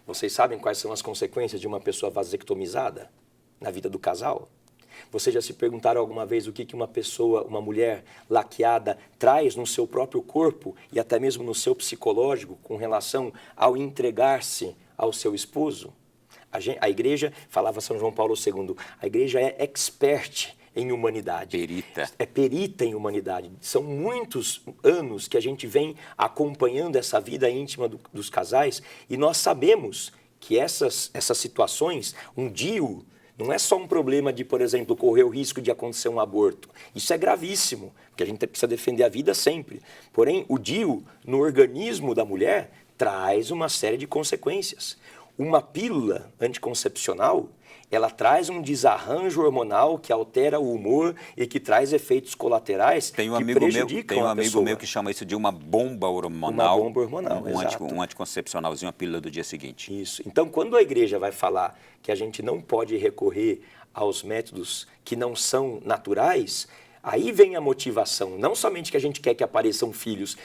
Vocês sabem quais são as consequências de uma pessoa vasectomizada na vida do casal? Vocês já se perguntaram alguma vez o que uma pessoa, uma mulher laqueada traz no seu próprio corpo e até mesmo no seu psicológico com relação ao entregar-se ao seu esposo? A igreja, falava São João Paulo II, a igreja é expert em humanidade. Perita. É perita em humanidade. São muitos anos que a gente vem acompanhando essa vida íntima dos casais e nós sabemos que essas situações, um DIU, não é só um problema de, por exemplo, correr o risco de acontecer um aborto. Isso é gravíssimo, porque a gente precisa defender a vida sempre. Porém, o DIU, no organismo da mulher, traz uma série de consequências. Uma pílula anticoncepcional, ela traz um desarranjo hormonal que altera o humor e que traz efeitos colaterais que prejudicam a pessoa. Amigo meu que chama isso de uma bomba hormonal. Uma bomba hormonal, exato. Um anticoncepcionalzinho, uma pílula do dia seguinte. Isso. Então, quando a igreja vai falar que a gente não pode recorrer aos métodos que não são naturais, aí vem a motivação. Não somente que a gente quer que apareçam filhos,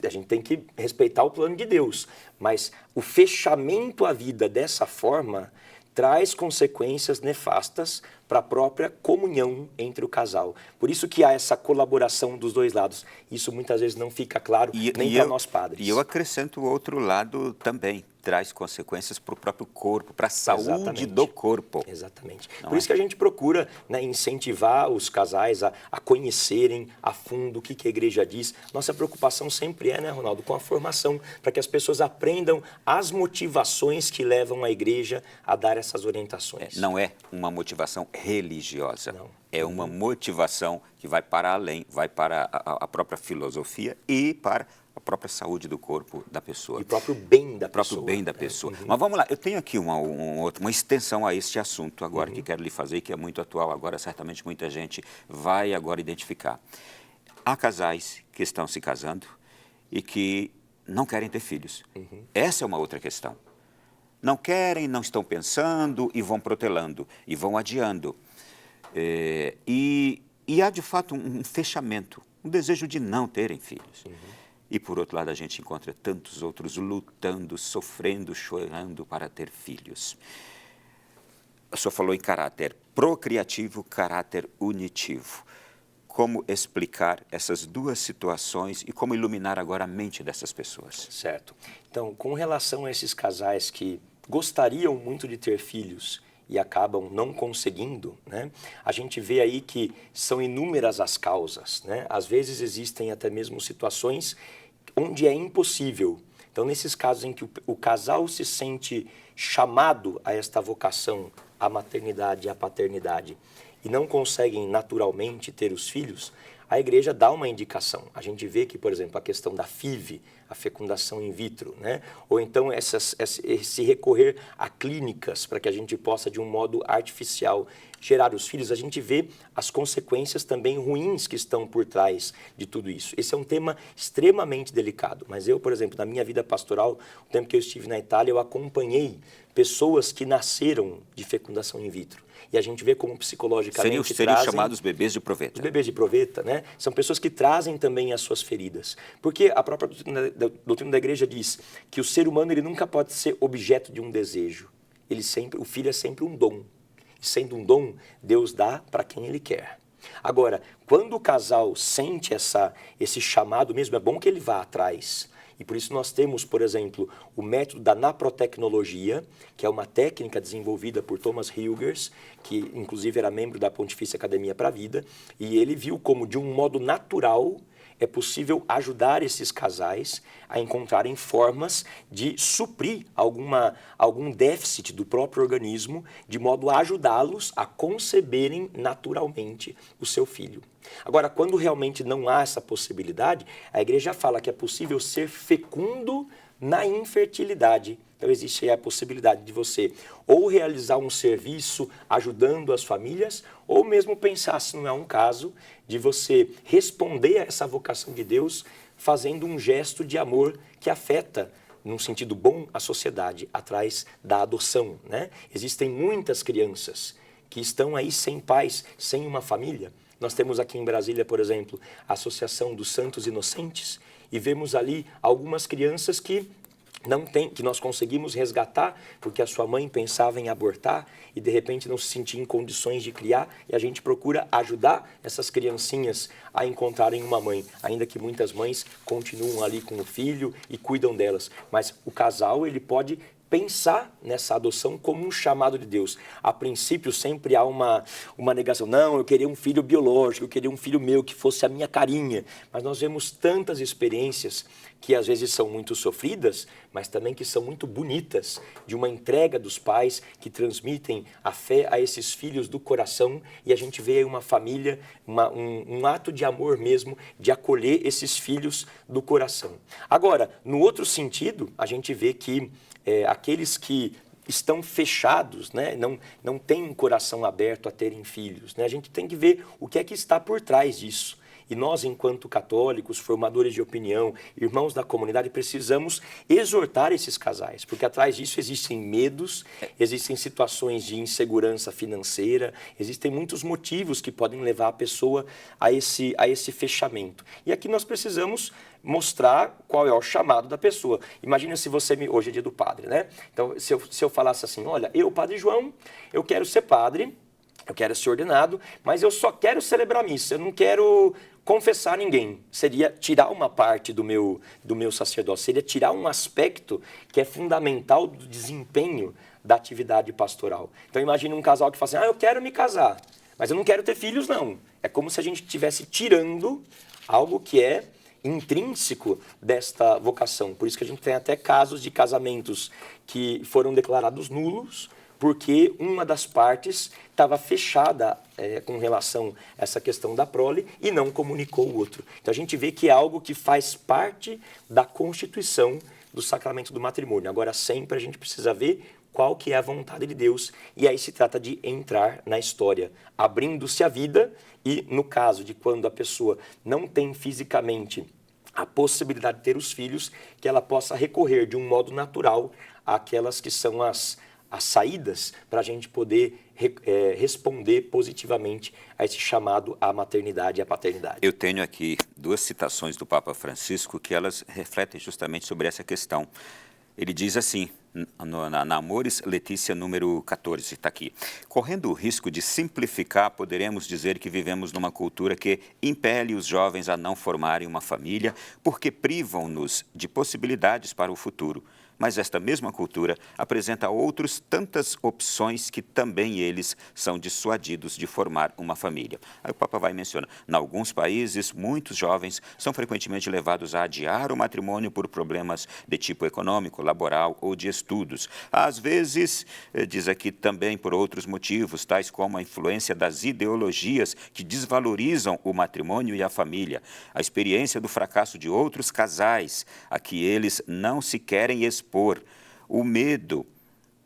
a gente tem que respeitar o plano de Deus, mas o fechamento à vida dessa forma traz consequências nefastas para a própria comunhão entre o casal. Por isso que há essa colaboração dos dois lados. Isso muitas vezes não fica claro nem para nós padres. E eu acrescento o outro lado também. Traz consequências para o próprio corpo, para a saúde do corpo. Exatamente. Por isso que a gente procura, né, incentivar os casais a conhecerem a fundo o que a igreja diz. Nossa preocupação sempre é, né, Ronaldo, com a formação, para que as pessoas aprendam as motivações que levam a igreja a dar essas orientações. Não é uma motivação religiosa. Não. É uma motivação que vai para além, vai para a própria filosofia e para a própria saúde do corpo da pessoa. E o próprio bem da pessoa. O próprio bem da pessoa. Mas vamos lá, eu tenho aqui uma extensão a este assunto agora que quero lhe fazer e que é muito atual agora, certamente muita gente vai agora identificar. Há casais que estão se casando e que não querem ter filhos. Essa é uma outra questão. Não querem, não estão pensando e vão protelando e vão adiando. E há, de fato, um fechamento, um desejo de não terem filhos. E, por outro lado, a gente encontra tantos outros lutando, sofrendo, chorando para ter filhos. O senhor falou em caráter procriativo, caráter unitivo. Como explicar essas duas situações e como iluminar agora a mente dessas pessoas? Certo. Então, com relação a esses casais que gostariam muito de ter filhos e acabam não conseguindo, né? A gente vê aí que são inúmeras as causas, né? Às vezes existem até mesmo situações onde é impossível. Então, nesses casos em que o casal se sente chamado a esta vocação, à maternidade e à paternidade, e não conseguem naturalmente ter os filhos, a igreja dá uma indicação. A gente vê que, por exemplo, a questão da FIV, a fecundação in vitro, né? Ou então esse recorrer a clínicas para que a gente possa, de um modo artificial, gerar os filhos, a gente vê as consequências também ruins que estão por trás de tudo isso. Esse é um tema extremamente delicado, mas eu, por exemplo, na minha vida pastoral, o tempo que eu estive na Itália, eu acompanhei pessoas que nasceram de fecundação in vitro. E a gente vê como psicologicamente seriam chamados bebês de proveta. Os bebês de proveta, né? São pessoas que trazem também as suas feridas. Porque a própria doutrina da igreja diz que o ser humano ele nunca pode ser objeto de um desejo. O filho é sempre um dom. E sendo um dom, Deus dá para quem Ele quer. Agora, quando o casal sente esse chamado mesmo, é bom que ele vá atrás. E por isso nós temos, por exemplo, o método da naprotecnologia, que é uma técnica desenvolvida por Thomas Hilgers, que inclusive era membro da Pontifícia Academia para a Vida, e ele viu como, de um modo natural, é possível ajudar esses casais a encontrarem formas de suprir algum déficit do próprio organismo, de modo a ajudá-los a conceberem naturalmente o seu filho. Agora, quando realmente não há essa possibilidade, a igreja fala que é possível ser fecundo na infertilidade. Então, existe aí a possibilidade de você ou realizar um serviço ajudando as famílias, ou mesmo pensar, se não é um caso, de você responder a essa vocação de Deus fazendo um gesto de amor que afeta, num sentido bom, a sociedade, atrás da adoção, né? Existem muitas crianças que estão aí sem pais, sem uma família. Nós temos aqui em Brasília, por exemplo, a Associação dos Santos Inocentes, e vemos ali algumas crianças que nós conseguimos resgatar, porque a sua mãe pensava em abortar e de repente não se sentia em condições de criar, e a gente procura ajudar essas criancinhas a encontrarem uma mãe, ainda que muitas mães continuam ali com o filho e cuidam delas. Mas o casal, ele pode pensar nessa adoção como um chamado de Deus. A princípio, sempre há uma negação. Não, eu queria um filho biológico, eu queria um filho meu que fosse a minha carinha. Mas nós vemos tantas experiências que às vezes são muito sofridas, mas também que são muito bonitas, de uma entrega dos pais que transmitem a fé a esses filhos do coração, e a gente vê uma família, um ato de amor mesmo, de acolher esses filhos do coração. Agora, no outro sentido, a gente vê que aqueles que estão fechados, né, não têm um coração aberto a terem filhos, né? A gente tem que ver o que é que está por trás disso. E nós, enquanto católicos, formadores de opinião, irmãos da comunidade, precisamos exortar esses casais, porque atrás disso existem medos, existem situações de insegurança financeira, existem muitos motivos que podem levar a pessoa a esse fechamento. E aqui nós precisamos mostrar qual é o chamado da pessoa. Imagina se hoje é dia do padre, né? Então, se eu falasse assim, olha, eu, Padre João, eu quero ser padre, eu quero ser ordenado, mas eu só quero celebrar a missa, eu não quero confessar ninguém. Seria tirar uma parte do meu sacerdócio, seria tirar um aspecto que é fundamental do desempenho da atividade pastoral. Então imagine um casal que fala assim, eu quero me casar, mas eu não quero ter filhos, não. É como se a gente estivesse tirando algo que é intrínseco desta vocação. Por isso que a gente tem até casos de casamentos que foram declarados nulos, porque uma das partes estava fechada com relação a essa questão da prole e não comunicou o outro. Então a gente vê que é algo que faz parte da constituição do sacramento do matrimônio. Agora sempre a gente precisa ver qual que é a vontade de Deus, e aí se trata de entrar na história, abrindo-se a vida, e no caso de quando a pessoa não tem fisicamente a possibilidade de ter os filhos, que ela possa recorrer de um modo natural àquelas que são as saídas para a gente poder responder positivamente a esse chamado à maternidade e à paternidade. Eu tenho aqui 2 citações do Papa Francisco que elas refletem justamente sobre essa questão. Ele diz assim, na Amoris Laetitia número 14, está aqui. Correndo o risco de simplificar, poderemos dizer que vivemos numa cultura que impele os jovens a não formarem uma família porque privam-nos de possibilidades para o futuro. Mas esta mesma cultura apresenta a outros tantas opções que também eles são dissuadidos de formar uma família. Aí o Papa vai mencionar, em alguns países, muitos jovens são frequentemente levados a adiar o matrimônio por problemas de tipo econômico, laboral ou de estudos. Às vezes, diz aqui também por outros motivos, tais como a influência das ideologias que desvalorizam o matrimônio e a família, a experiência do fracasso de outros casais, a que eles não se querem expor, o medo,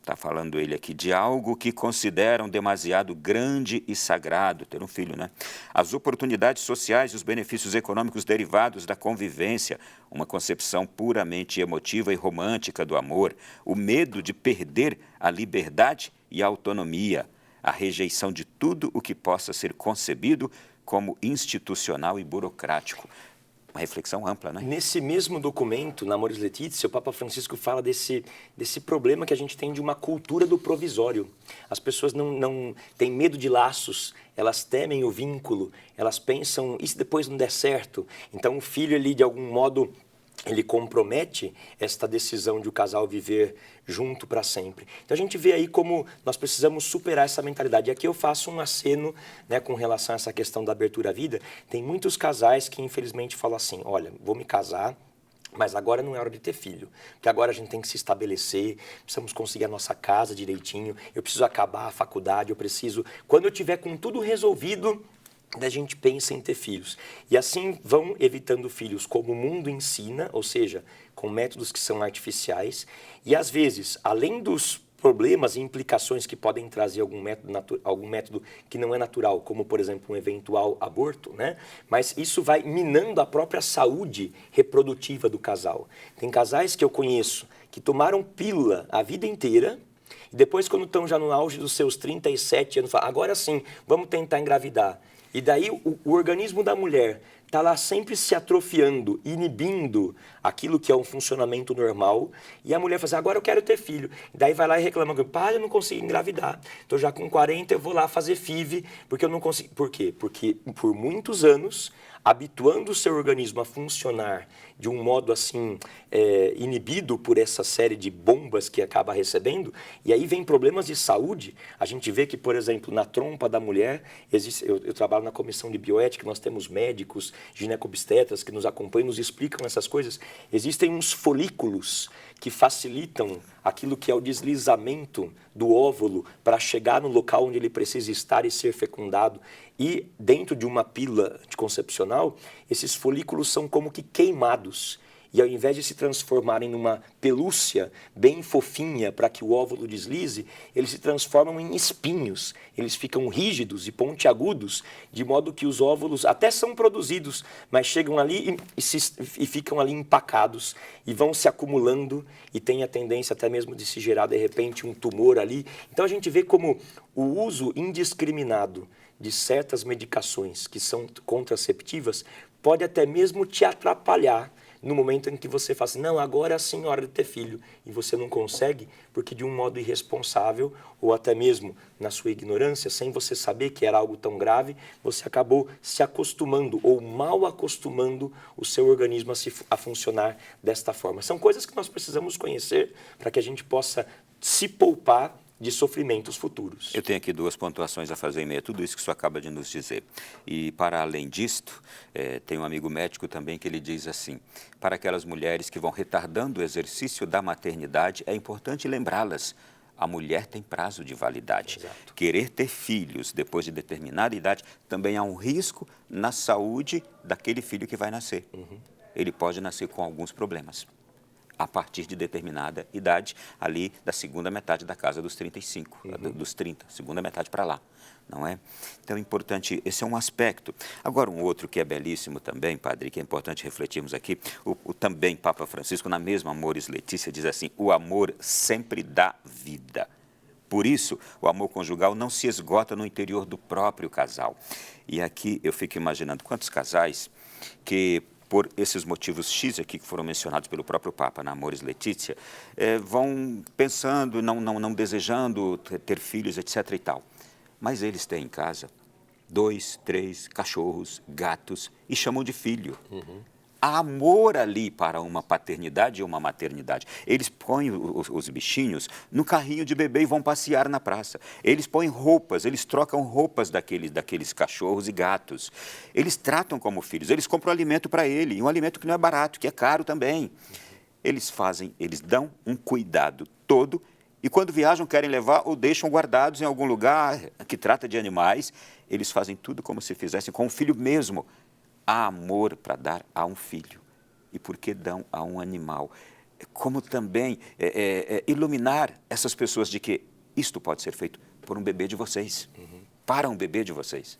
está falando ele aqui, de algo que consideram demasiado grande e sagrado, ter um filho, né? As oportunidades sociais e os benefícios econômicos derivados da convivência, uma concepção puramente emotiva e romântica do amor, o medo de perder a liberdade e a autonomia, a rejeição de tudo o que possa ser concebido como institucional e burocrático. Uma reflexão ampla, né? Nesse mesmo documento, na Amoris Laetitia, o Papa Francisco fala desse problema que a gente tem de uma cultura do provisório. As pessoas não têm medo de laços, elas temem o vínculo, elas pensam, e se depois não der certo? Então o filho ali, de algum modo, ele compromete esta decisão de o casal viver junto para sempre. Então a gente vê aí como nós precisamos superar essa mentalidade. E aqui eu faço um aceno, né, com relação a essa questão da abertura à vida. Tem muitos casais que infelizmente falam assim, olha, vou me casar, mas agora não é hora de ter filho, porque agora a gente tem que se estabelecer, precisamos conseguir a nossa casa direitinho, eu preciso acabar a faculdade, eu preciso... Quando eu tiver com tudo resolvido, a gente pensa em ter filhos. E assim vão evitando filhos como o mundo ensina, ou seja, com métodos que são artificiais. E às vezes, além dos problemas e implicações que podem trazer algum método que não é natural, como por exemplo um eventual aborto, né? Mas isso vai minando a própria saúde reprodutiva do casal. Tem casais que eu conheço que tomaram pílula a vida inteira, e depois quando estão já no auge dos seus 37 anos, falam, agora sim, vamos tentar engravidar. E daí o organismo da mulher está lá sempre se atrofiando, inibindo aquilo que é um funcionamento normal. E a mulher fala assim, agora eu quero ter filho. E daí vai lá e reclama, pai, eu não consigo engravidar. Estou já com 40, eu vou lá fazer FIV, porque eu não consigo. Por quê? Porque por muitos anos, habituando o seu organismo a funcionar de um modo assim, inibido por essa série de bombas que acaba recebendo, e aí vem problemas de saúde. A gente vê que, por exemplo, na trompa da mulher, eu trabalho na comissão de bioética, nós temos médicos, ginecobstetras que nos acompanham, nos explicam essas coisas. Existem uns folículos que facilitam aquilo que é o deslizamento do óvulo para chegar no local onde ele precisa estar e ser fecundado. E dentro de uma pílula anticoncepcional, esses folículos são como que queimados. E ao invés de se transformarem numa pelúcia bem fofinha para que o óvulo deslize, eles se transformam em espinhos. Eles ficam rígidos e pontiagudos, de modo que os óvulos até são produzidos, mas chegam ali e ficam ali empacados e vão se acumulando e tem a tendência até mesmo de se gerar, de repente, um tumor ali. Então a gente vê como o uso indiscriminado de certas medicações que são contraceptivas pode até mesmo te atrapalhar no momento em que você fala assim, não, agora sim é hora de ter filho, e você não consegue, porque de um modo irresponsável, ou até mesmo na sua ignorância, sem você saber que era algo tão grave, você acabou se acostumando, ou mal acostumando o seu organismo a funcionar desta forma. São coisas que nós precisamos conhecer para que a gente possa se poupar de sofrimentos futuros. Eu tenho aqui duas pontuações a fazer em meio a tudo isso que o senhor acaba de nos dizer. E, para além disto, tem um amigo médico também que ele diz assim, para aquelas mulheres que vão retardando o exercício da maternidade, é importante lembrá-las, a mulher tem prazo de validade. Exato. Querer ter filhos depois de determinada idade também há um risco na saúde daquele filho que vai nascer. Ele pode nascer com alguns problemas a partir de determinada idade, ali da segunda metade da casa dos 35, dos 30, segunda metade para lá, não é? Então é importante, esse é um aspecto. Agora um outro que é belíssimo também, padre, que é importante refletirmos aqui, o também Papa Francisco, na mesma Amoris Laetitia, diz assim, o amor sempre dá vida. Por isso, o amor conjugal não se esgota no interior do próprio casal. E aqui eu fico imaginando quantos casais que, por esses motivos X aqui que foram mencionados pelo próprio Papa na Amoris Laetitia, vão pensando, não desejando ter filhos, etc. e tal. Mas eles têm em casa 2, 3 cachorros, gatos e chamam de filho. amor ali para uma paternidade e uma maternidade. Eles põem os bichinhos no carrinho de bebê e vão passear na praça. Eles põem roupas, eles trocam roupas daqueles cachorros e gatos. Eles tratam como filhos, eles compram alimento para ele, e um alimento que não é barato, que é caro também. Eles dão um cuidado todo, e quando viajam querem levar ou deixam guardados em algum lugar que trata de animais. Eles fazem tudo como se fizessem com um filho mesmo. Há amor para dar a um filho. E por que dão a um animal? Como também iluminar essas pessoas de que isto pode ser feito por um bebê de vocês, para um bebê de vocês.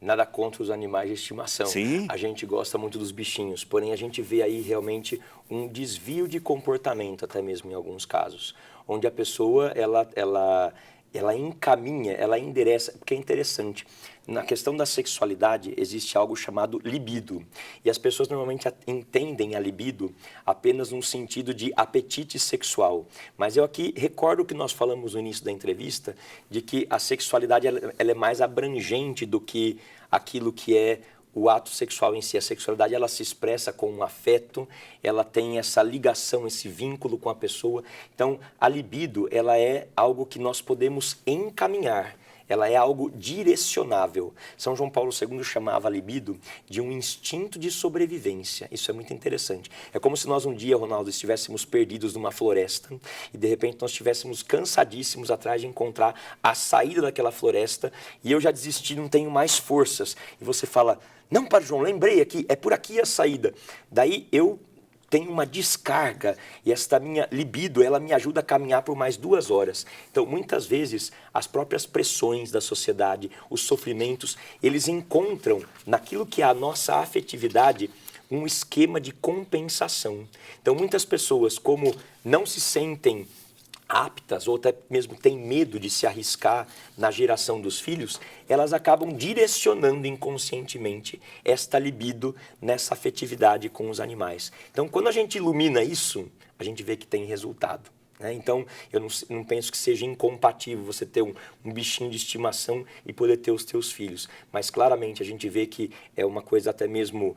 Nada contra os animais de estimação. Sim. A gente gosta muito dos bichinhos, porém a gente vê aí realmente um desvio de comportamento, até mesmo em alguns casos, onde a pessoa, ela encaminha, ela endereça, porque é interessante, na questão da sexualidade existe algo chamado libido, e as pessoas normalmente entendem a libido apenas no sentido de apetite sexual, mas eu aqui recordo que nós falamos no início da entrevista, de que a sexualidade ela é mais abrangente do que aquilo que é o ato sexual em si. A sexualidade ela se expressa com um afeto, ela tem essa ligação, esse vínculo com a pessoa. Então, a libido ela é algo que nós podemos encaminhar, ela é algo direcionável. São João Paulo II chamava a libido de um instinto de sobrevivência. Isso é muito interessante. É como se nós um dia, Ronaldo, estivéssemos perdidos numa floresta e de repente nós estivéssemos cansadíssimos atrás de encontrar a saída daquela floresta e eu já desisti, não tenho mais forças. E você fala, não, Padre João, lembrei aqui, é por aqui a saída. Daí eu tenho uma descarga e esta minha libido, ela me ajuda a caminhar por mais 2 horas. Então, muitas vezes, as próprias pressões da sociedade, os sofrimentos, eles encontram naquilo que é a nossa afetividade um esquema de compensação. Então, muitas pessoas, como não se sentem aptas ou até mesmo têm medo de se arriscar na geração dos filhos, elas acabam direcionando inconscientemente esta libido nessa afetividade com os animais. Então, quando a gente ilumina isso, a gente vê que tem resultado. Então, eu não penso que seja incompatível você ter um bichinho de estimação e poder ter os teus filhos. Mas, claramente, a gente vê que é uma coisa até mesmo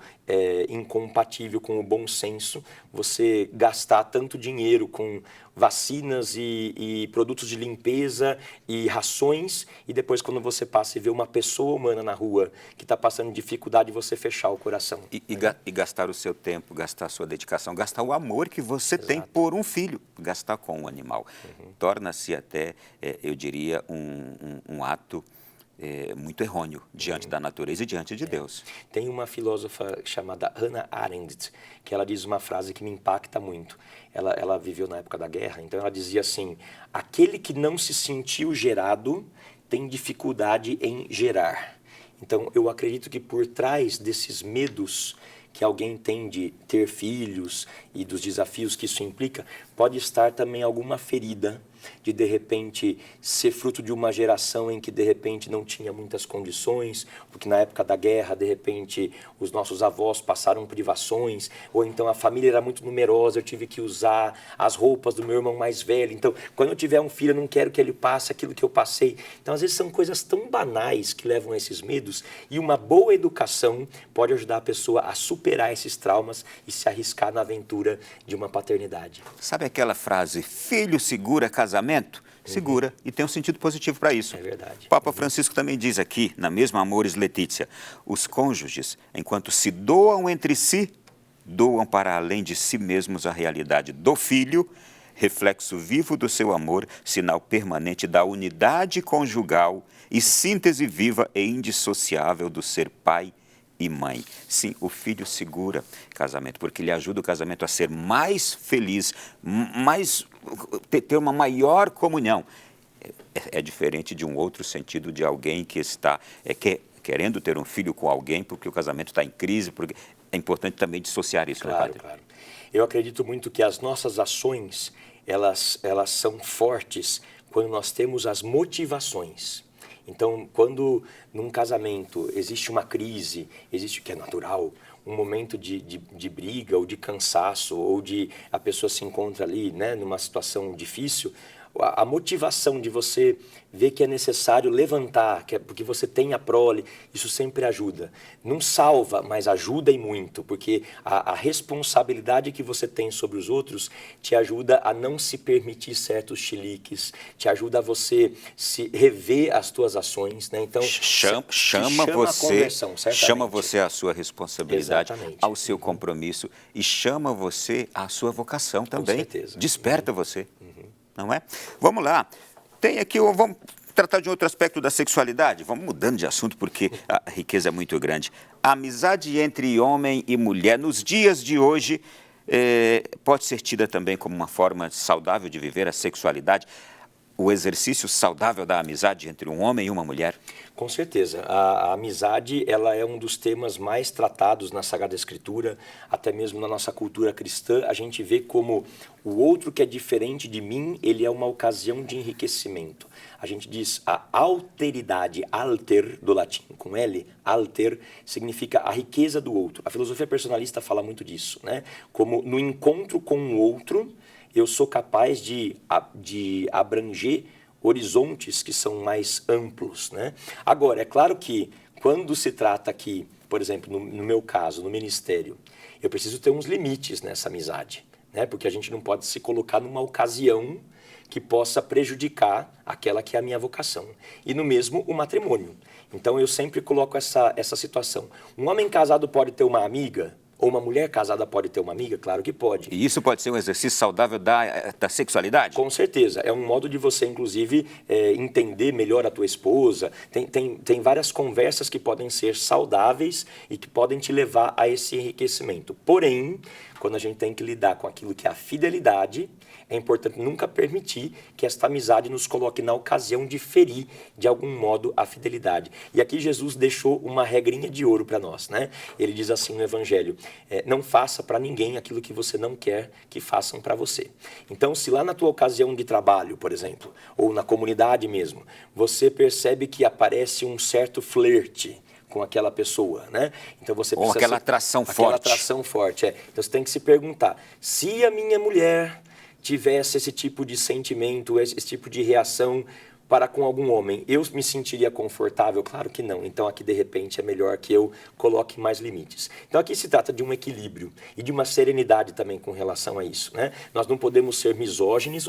incompatível com o bom senso você gastar tanto dinheiro com vacinas e produtos de limpeza e rações e depois, quando você passa e vê uma pessoa humana na rua que está passando dificuldade, você fechar o coração. E gastar o seu tempo, gastar a sua dedicação, gastar o amor que você tem por um filho, gastar com um animal. Torna-se até, eu diria, um ato muito errôneo diante da natureza e diante de Deus. Tem uma filósofa chamada Hannah Arendt, que ela diz uma frase que me impacta muito. Ela viveu na época da guerra, então ela dizia assim, aquele que não se sentiu gerado tem dificuldade em gerar. Então, eu acredito que por trás desses medos que alguém tem de ter filhos e dos desafios que isso implica, pode estar também alguma ferida de repente, ser fruto de uma geração em que, de repente, não tinha muitas condições, porque na época da guerra, de repente, os nossos avós passaram privações, ou então a família era muito numerosa, eu tive que usar as roupas do meu irmão mais velho. Então, quando eu tiver um filho, eu não quero que ele passe aquilo que eu passei. Então, às vezes, são coisas tão banais que levam a esses medos, e uma boa educação pode ajudar a pessoa a superar esses traumas e se arriscar na aventura de uma paternidade. Sabe aquela frase, filho segura casamento? Segura, e tem um sentido positivo para isso. É verdade. Papa Francisco também diz aqui, na mesma Amoris Laetitia, os cônjuges, enquanto se doam entre si, doam para além de si mesmos a realidade do filho, reflexo vivo do seu amor, sinal permanente da unidade conjugal e síntese viva e indissociável do ser pai e mãe. Sim, o filho segura casamento, porque ele ajuda o casamento a ser mais feliz, ter uma maior comunhão. É diferente de um outro sentido de alguém que está querendo ter um filho com alguém porque o casamento está em crise, porque é importante também dissociar isso. Claro, claro. Eu acredito muito que as nossas ações, elas são fortes quando nós temos as motivações. Então, quando num casamento existe uma crise, existe o que é natural, um momento de briga ou de cansaço, ou de a pessoa se encontra ali, né, numa situação difícil, a motivação de você ver que é necessário levantar, porque você tem a prole, isso sempre ajuda. Não salva, mas ajuda e muito, porque a responsabilidade que você tem sobre os outros te ajuda a não se permitir certos chiliques, te ajuda a você se rever as tuas ações, né? Então, chama você à sua responsabilidade, exatamente, ao seu compromisso e chama você à sua vocação também. Com certeza. Desperta você, não é? Vamos lá. Tem aqui, vamos tratar de outro aspecto da sexualidade. Vamos mudando de assunto porque a riqueza é muito grande. A amizade entre homem e mulher nos dias de hoje pode ser tida também como uma forma saudável de viver a sexualidade. O exercício saudável da amizade entre um homem e uma mulher? Com certeza. A amizade, ela é um dos temas mais tratados na Sagrada Escritura, até mesmo na nossa cultura cristã. A gente vê como o outro que é diferente de mim, ele é uma ocasião de enriquecimento. A gente diz a alteridade, alter, do latim, com L, alter, significa a riqueza do outro. A filosofia personalista fala muito disso, né? Como no encontro com o outro, eu sou capaz de abranger horizontes que são mais amplos, né? Agora, é claro que quando se trata aqui, por exemplo, no meu caso, no ministério, eu preciso ter uns limites nessa amizade, né? Porque a gente não pode se colocar numa ocasião que possa prejudicar aquela que é a minha vocação. E no mesmo, o matrimônio. Então, eu sempre coloco essa situação. Um homem casado pode ter uma amiga? Ou uma mulher casada pode ter uma amiga? Claro que pode. E isso pode ser um exercício saudável da sexualidade? Com certeza. É um modo de você, inclusive, entender melhor a tua esposa. Tem várias conversas que podem ser saudáveis e que podem te levar a esse enriquecimento. Porém, quando a gente tem que lidar com aquilo que é a fidelidade, é importante nunca permitir que esta amizade nos coloque na ocasião de ferir, de algum modo, a fidelidade. E aqui Jesus deixou uma regrinha de ouro para nós, né? Ele diz assim no Evangelho, não faça para ninguém aquilo que você não quer que façam para você. Então, se lá na tua ocasião de trabalho, por exemplo, ou na comunidade mesmo, você percebe que aparece um certo flerte com aquela pessoa, né? Então você precisa... Ou aquela atração forte. Aquela atração forte, Então você tem que se perguntar, se a minha mulher tivesse esse tipo de sentimento, esse tipo de reação para com algum homem, eu me sentiria confortável? Claro que não. Então aqui, de repente, é melhor que eu coloque mais limites. Então aqui se trata de um equilíbrio e de uma serenidade também com relação a isso, né? Nós não podemos ser misóginos,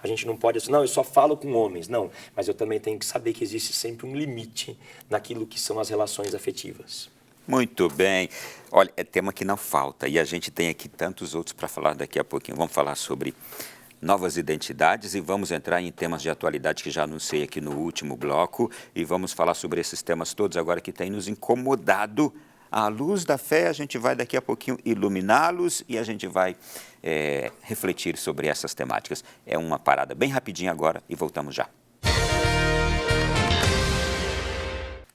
a gente não pode dizer, não, eu só falo com homens. Não, mas eu também tenho que saber que existe sempre um limite naquilo que são as relações afetivas. Muito bem. Olha, é tema que não falta e a gente tem aqui tantos outros para falar daqui a pouquinho. Vamos falar sobre novas identidades e vamos entrar em temas de atualidade que já anunciei aqui no último bloco e vamos falar sobre esses temas todos agora que têm nos incomodado. À luz da fé, a gente vai daqui a pouquinho iluminá-los e a gente vai refletir sobre essas temáticas. É uma parada bem rapidinha agora e voltamos já.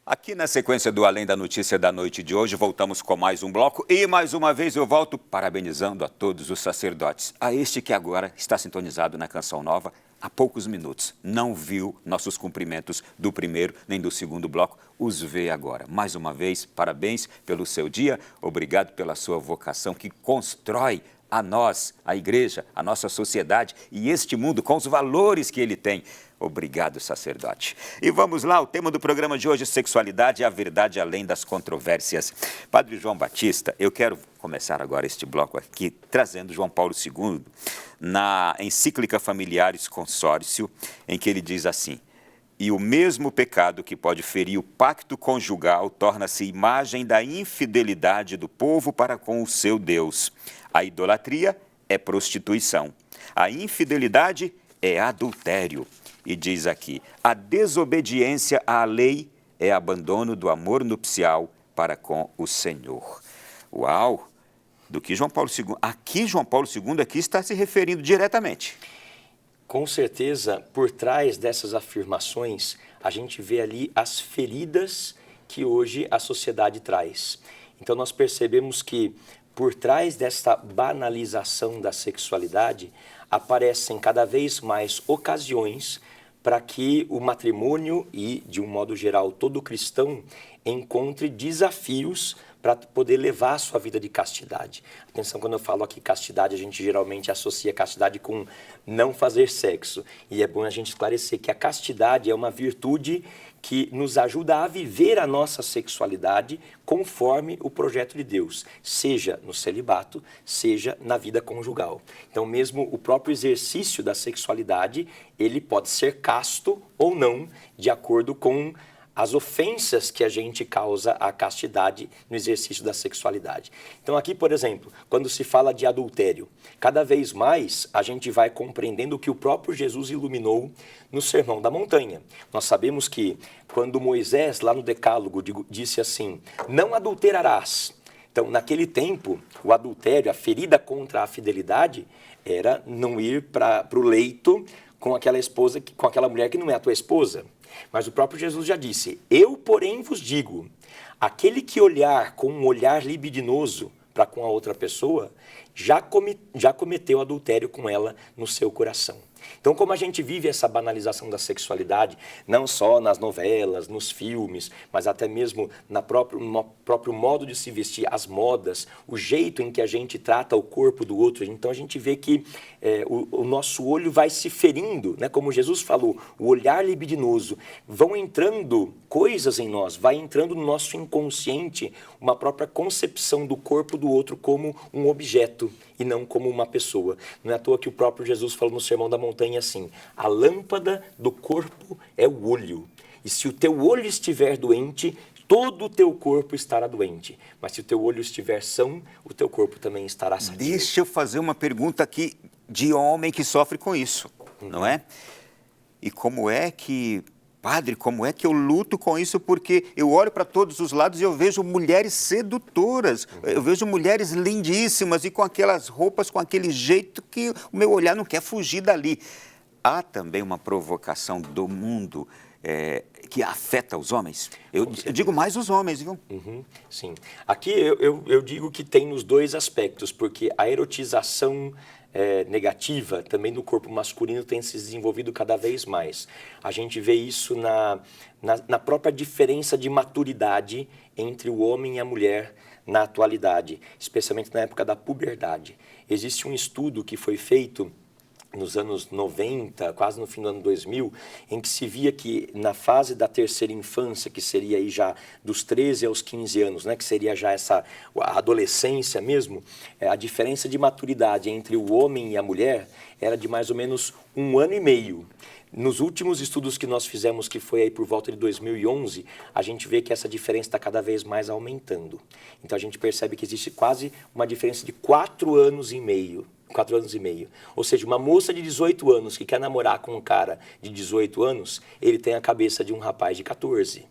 Aqui na sequência do Além da Notícia da noite de hoje, voltamos com mais um bloco e mais uma vez eu volto parabenizando a todos os sacerdotes. A este que agora está sintonizado na Canção Nova há poucos minutos, não viu nossos cumprimentos do primeiro nem do segundo bloco, os vê agora. Mais uma vez, parabéns pelo seu dia, obrigado pela sua vocação que constrói a nós, a igreja, a nossa sociedade e este mundo com os valores que ele tem. Obrigado, sacerdote. E vamos lá, o tema do programa de hoje, sexualidade e a verdade além das controvérsias. Padre João Batista, eu quero começar agora este bloco aqui, trazendo João Paulo II, na encíclica Familiaris Consortio, em que ele diz assim, e o mesmo pecado que pode ferir o pacto conjugal torna-se imagem da infidelidade do povo para com o seu Deus. A idolatria é prostituição. A infidelidade é adultério. E diz aqui, a desobediência à lei é abandono do amor nupcial para com o Senhor. Uau! Do que João Paulo II... Aqui, João Paulo II aqui está se referindo diretamente. Com certeza, por trás dessas afirmações, a gente vê ali as feridas que hoje a sociedade traz. Então, nós percebemos que, por trás desta banalização da sexualidade, aparecem cada vez mais ocasiões para que o matrimônio e, de um modo geral, todo cristão encontre desafios para poder levar a sua vida de castidade. Atenção, quando eu falo aqui castidade, a gente geralmente associa castidade com não fazer sexo. E é bom a gente esclarecer que a castidade é uma virtude que nos ajuda a viver a nossa sexualidade conforme o projeto de Deus, seja no celibato, seja na vida conjugal. Então, mesmo o próprio exercício da sexualidade, ele pode ser casto ou não, de acordo com as ofensas que a gente causa à castidade no exercício da sexualidade. Então aqui, por exemplo, quando se fala de adultério, cada vez mais a gente vai compreendendo o que o próprio Jesus iluminou no Sermão da Montanha. Nós sabemos que quando Moisés, lá no Decálogo, disse assim, não adulterarás. Então, naquele tempo, o adultério, a ferida contra a fidelidade, era não ir para o leito com aquela esposa, com aquela mulher que não é a tua esposa. Mas o próprio Jesus já disse, eu, porém, vos digo, aquele que olhar com um olhar libidinoso para com a outra pessoa, já cometeu adultério com ela no seu coração. Então, como a gente vive essa banalização da sexualidade, não só nas novelas, nos filmes, mas até mesmo no próprio modo de se vestir, as modas, o jeito em que a gente trata o corpo do outro, então a gente vê que o nosso olho vai se ferindo, né? Como Jesus falou, o olhar libidinoso, vão entrando coisas em nós, vai entrando no nosso inconsciente uma própria concepção do corpo do outro como um objeto e não como uma pessoa. Não é à toa que o próprio Jesus falou no Sermão da Montanha assim, a lâmpada do corpo é o olho, e se o teu olho estiver doente, todo o teu corpo estará doente, mas se o teu olho estiver são, o teu corpo também estará sadio. Deixa eu fazer uma pergunta aqui de homem que sofre com isso, não é? E como é que... Padre, como é que eu luto com isso? Porque eu olho para todos os lados e eu vejo mulheres sedutoras, eu vejo mulheres lindíssimas e com aquelas roupas, com aquele jeito que o meu olhar não quer fugir dali. Há também uma provocação do mundo que afeta os homens? Eu digo mais os homens, viu? Sim. Aqui eu digo que tem nos dois aspectos, porque a erotização negativa também no corpo masculino tem se desenvolvido cada vez mais. A gente vê isso na própria diferença de maturidade entre o homem e a mulher na atualidade, especialmente na época da puberdade. Existe um estudo que foi feito nos anos 90, quase no fim do ano 2000, em que se via que na fase da terceira infância, que seria aí já dos 13 aos 15 anos, né, que seria já a adolescência mesmo, a diferença de maturidade entre o homem e a mulher era de mais ou menos 1 ano e meio. Nos últimos estudos que nós fizemos, que foi aí por volta de 2011, a gente vê que essa diferença está cada vez mais aumentando. Então a gente percebe que existe quase uma diferença de 4 anos e meio. 4 anos e meio. Ou seja, uma moça de 18 anos que quer namorar com um cara de 18 anos, ele tem a cabeça de um rapaz de 14.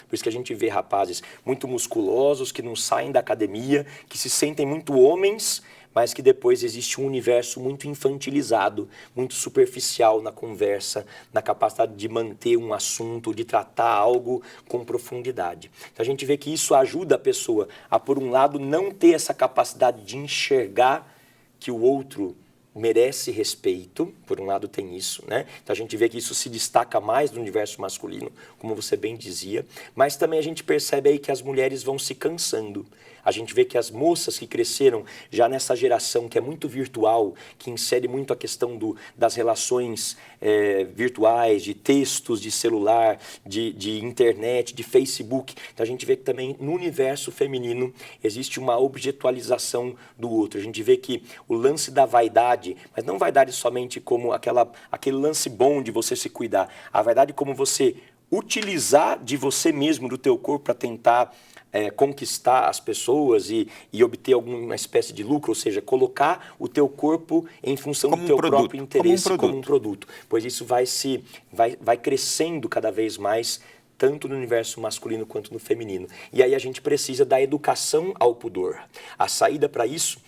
Por isso que a gente vê rapazes muito musculosos, que não saem da academia, que se sentem muito homens, mas que depois existe um universo muito infantilizado, muito superficial na conversa, na capacidade de manter um assunto, de tratar algo com profundidade. Então a gente vê que isso ajuda a pessoa a, por um lado, não ter essa capacidade de enxergar que o outro merece respeito, por um lado tem isso, né? Então a gente vê que isso se destaca mais no universo masculino, como você bem dizia, mas também a gente percebe aí que as mulheres vão se cansando. A gente vê que as moças que cresceram já nessa geração que é muito virtual, que insere muito a questão das relações virtuais, de textos, de celular, de internet, de Facebook. Então a gente vê que também no universo feminino existe uma objetualização do outro. A gente vê que o lance da vaidade, mas não vaidade somente como aquele lance bom de você se cuidar, a vaidade como você utilizar de você mesmo, do teu corpo, para tentar conquistar as pessoas e obter alguma espécie de lucro, ou seja, colocar o teu corpo em função do teu próprio interesse como um produto. Pois isso vai crescendo cada vez mais, tanto no universo masculino quanto no feminino. E aí a gente precisa da educação ao pudor. A saída para isso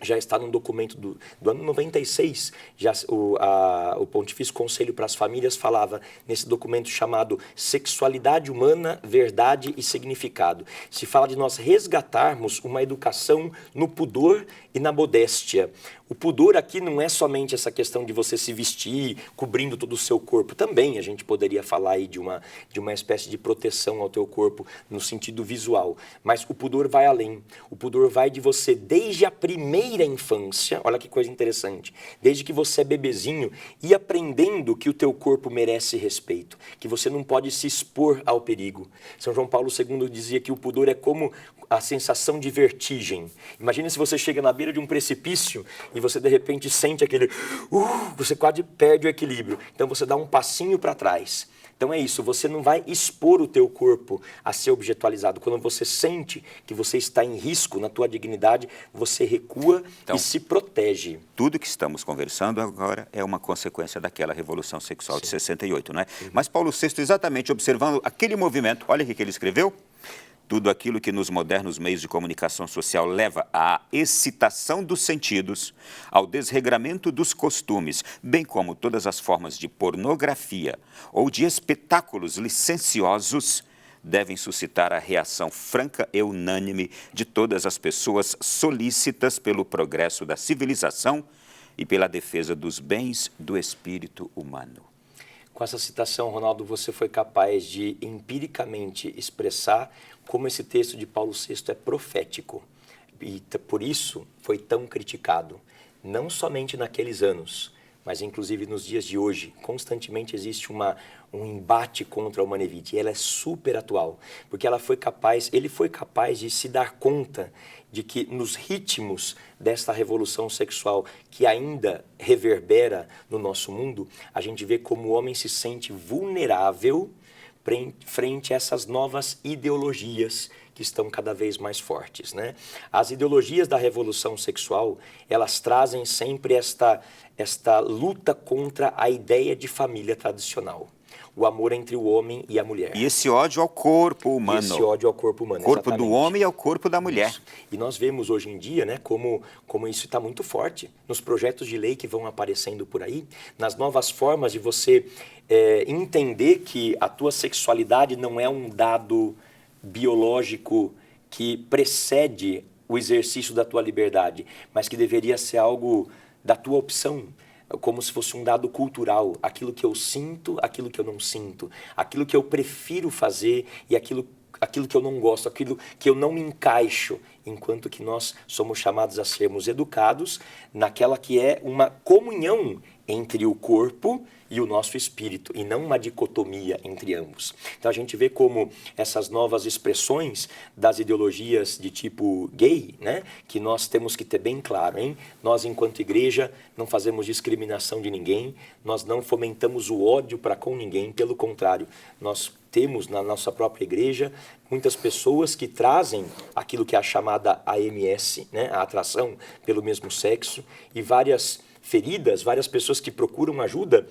já está num documento do ano 96, já o Pontifício Conselho para as Famílias falava nesse documento chamado Sexualidade Humana, Verdade e Significado. Se fala de nós resgatarmos uma educação no pudor e na modéstia. O pudor aqui não é somente essa questão de você se vestir, cobrindo todo o seu corpo. Também a gente poderia falar aí de uma espécie de proteção ao teu corpo no sentido visual. Mas o pudor vai além. O pudor vai de você, desde a primeira infância, olha que coisa interessante, desde que você é bebezinho, e aprendendo que o teu corpo merece respeito, que você não pode se expor ao perigo. São João Paulo II dizia que o pudor é como a sensação de vertigem. Imagina se você chega na beira de um precipício e você de repente sente aquele... você quase perde o equilíbrio. Então você dá um passinho para trás. Então é isso, você não vai expor o teu corpo a ser objetualizado. Quando você sente que você está em risco na tua dignidade, você recua e se protege. Tudo que estamos conversando agora é uma consequência daquela Revolução Sexual de 68, não é? Mas Paulo VI, exatamente observando aquele movimento, olha o que ele escreveu. Tudo aquilo que nos modernos meios de comunicação social leva à excitação dos sentidos, ao desregramento dos costumes, bem como todas as formas de pornografia ou de espetáculos licenciosos, devem suscitar a reação franca e unânime de todas as pessoas solícitas pelo progresso da civilização e pela defesa dos bens do espírito humano. Com essa citação, Ronaldo, você foi capaz de empiricamente expressar como esse texto de Paulo VI é profético. E por isso foi tão criticado, não somente naqueles anos, mas inclusive nos dias de hoje. Constantemente existe um embate contra a Humanevite, e ela é super atual, porque ele foi capaz de se dar conta de que nos ritmos desta revolução sexual que ainda reverbera no nosso mundo, a gente vê como o homem se sente vulnerável frente a essas novas ideologias que estão cada vez mais fortes, né? As ideologias da revolução sexual, elas trazem sempre esta luta contra a ideia de família tradicional. O amor entre o homem e a mulher. E esse ódio ao corpo humano. Esse ódio ao corpo humano, corpo do homem e ao corpo da mulher. Isso. E nós vemos hoje em dia, né, como isso está muito forte nos projetos de lei que vão aparecendo por aí, nas novas formas de você entender que a tua sexualidade não é um dado biológico que precede o exercício da tua liberdade, mas que deveria ser algo da tua opção, como se fosse um dado cultural, aquilo que eu sinto, aquilo que eu não sinto, aquilo que eu prefiro fazer e aquilo que eu não gosto, aquilo que eu não me encaixo, enquanto que nós somos chamados a sermos educados naquela que é uma comunhão entre o corpo e o nosso espírito, e não uma dicotomia entre ambos. Então a gente vê como essas novas expressões das ideologias de tipo gay, né, que nós temos que ter bem claro, hein? Nós, enquanto igreja, não fazemos discriminação de ninguém, nós não fomentamos o ódio para com ninguém, pelo contrário, nós temos na nossa própria igreja muitas pessoas que trazem aquilo que é a chamada AMS, né, a atração pelo mesmo sexo, e várias feridas, várias pessoas que procuram ajuda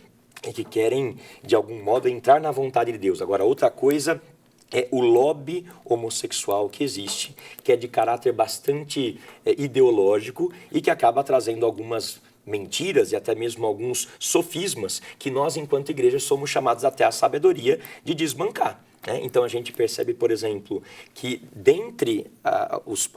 e que querem, de algum modo, entrar na vontade de Deus. Agora, outra coisa é o lobby homossexual que existe, que é de caráter bastante ideológico e que acaba trazendo algumas mentiras e até mesmo alguns sofismas que nós, enquanto igreja, somos chamados até a sabedoria de desbancar. Então a gente percebe, por exemplo, que dentre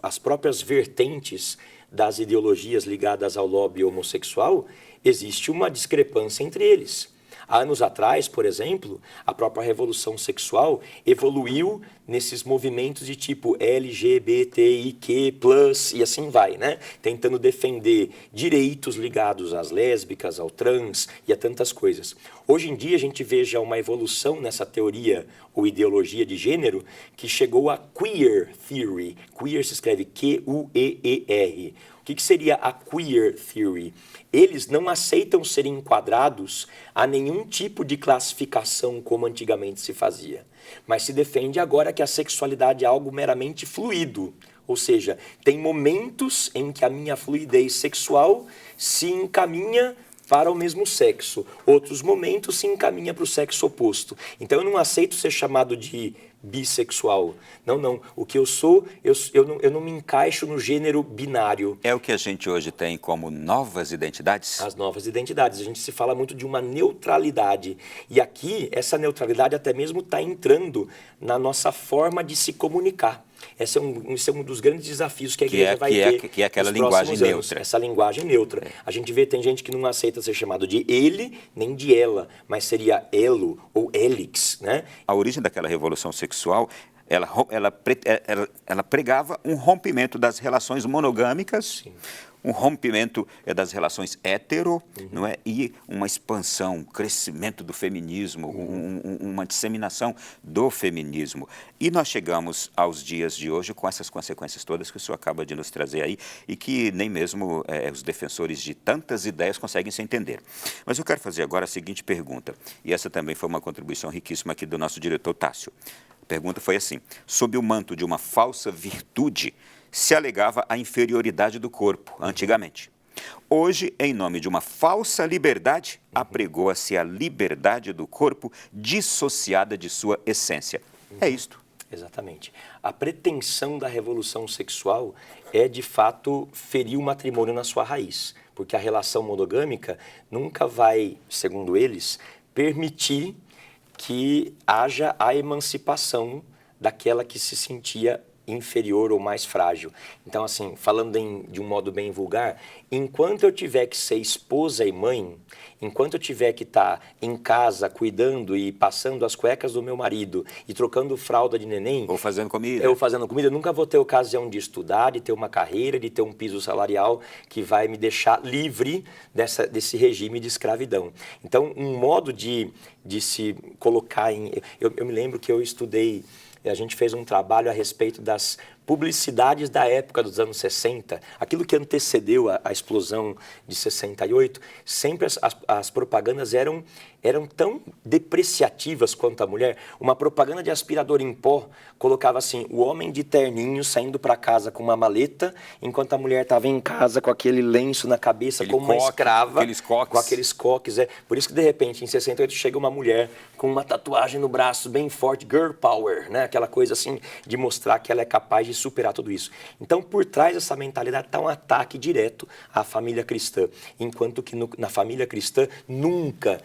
as próprias vertentes das ideologias ligadas ao lobby homossexual, existe uma discrepância entre eles. Há anos atrás, por exemplo, a própria revolução sexual evoluiu nesses movimentos de tipo LGBTIQ+, e assim vai, né? Tentando defender direitos ligados às lésbicas, ao trans e a tantas coisas. Hoje em dia a gente vê já uma evolução nessa teoria ou ideologia de gênero que chegou a queer theory. Queer se escreve Q-U-E-E-R. O que seria a queer theory? Eles não aceitam serem enquadrados a nenhum tipo de classificação como antigamente se fazia, mas se defende agora que a sexualidade é algo meramente fluido, ou seja, tem momentos em que a minha fluidez sexual se encaminha para o mesmo sexo, outros momentos se encaminha para o sexo oposto. Então eu não aceito ser chamado de bissexual. Não. O que eu sou, eu não me encaixo no gênero binário. É o que a gente hoje tem como novas identidades? As novas identidades. A gente se fala muito de uma neutralidade. E aqui, essa neutralidade até mesmo está entrando na nossa forma de se comunicar. Esse é um dos grandes desafios que a igreja vai ter. Que é aquela linguagem neutra. Essa linguagem neutra. A gente vê, tem gente que não aceita ser chamado de ele, nem de ela, mas seria elo ou elix, né? A origem daquela revolução sexual, ela pregava um rompimento das relações monogâmicas, sim, um rompimento das relações hétero, não é? E uma expansão, um crescimento do feminismo, uma disseminação do feminismo. E nós chegamos aos dias de hoje com essas consequências todas que o senhor acaba de nos trazer aí e que nem mesmo os defensores de tantas ideias conseguem se entender. Mas eu quero fazer agora a seguinte pergunta, e essa também foi uma contribuição riquíssima aqui do nosso diretor Tássio. A pergunta foi assim: sob o manto de uma falsa virtude, se alegava a inferioridade do corpo, antigamente. Hoje, em nome de uma falsa liberdade, apregoa-se a liberdade do corpo dissociada de sua essência. É isto. Exatamente. A pretensão da revolução sexual é, de fato, ferir o matrimônio na sua raiz, porque a relação monogâmica nunca vai, segundo eles, permitir que haja a emancipação daquela que se sentia inferior ou mais frágil. Então, assim, falando de um modo bem vulgar, enquanto eu tiver que ser esposa e mãe, enquanto eu tiver que estar em casa cuidando e passando as cuecas do meu marido e trocando fralda de neném... Ou fazendo comida. Eu nunca vou ter ocasião de estudar, de ter uma carreira, de ter um piso salarial que vai me deixar livre desse regime de escravidão. Então, um modo de se colocar em... Eu me lembro que eu estudei... A gente fez um trabalho a respeito das publicidades da época dos anos 60, aquilo que antecedeu a explosão de 68, sempre as propagandas eram tão depreciativas quanto a mulher. Uma propaganda de aspirador em pó colocava assim, o homem de terninho saindo para casa com uma maleta, enquanto a mulher estava em casa com aquele lenço na cabeça, como uma escrava, com aqueles coques. Por isso que, de repente, em 68, chega uma mulher com uma tatuagem no braço bem forte, girl power, né? Aquela coisa assim de mostrar que ela é capaz de superar tudo isso. Então, por trás dessa mentalidade está um ataque direto à família cristã, enquanto que na família cristã nunca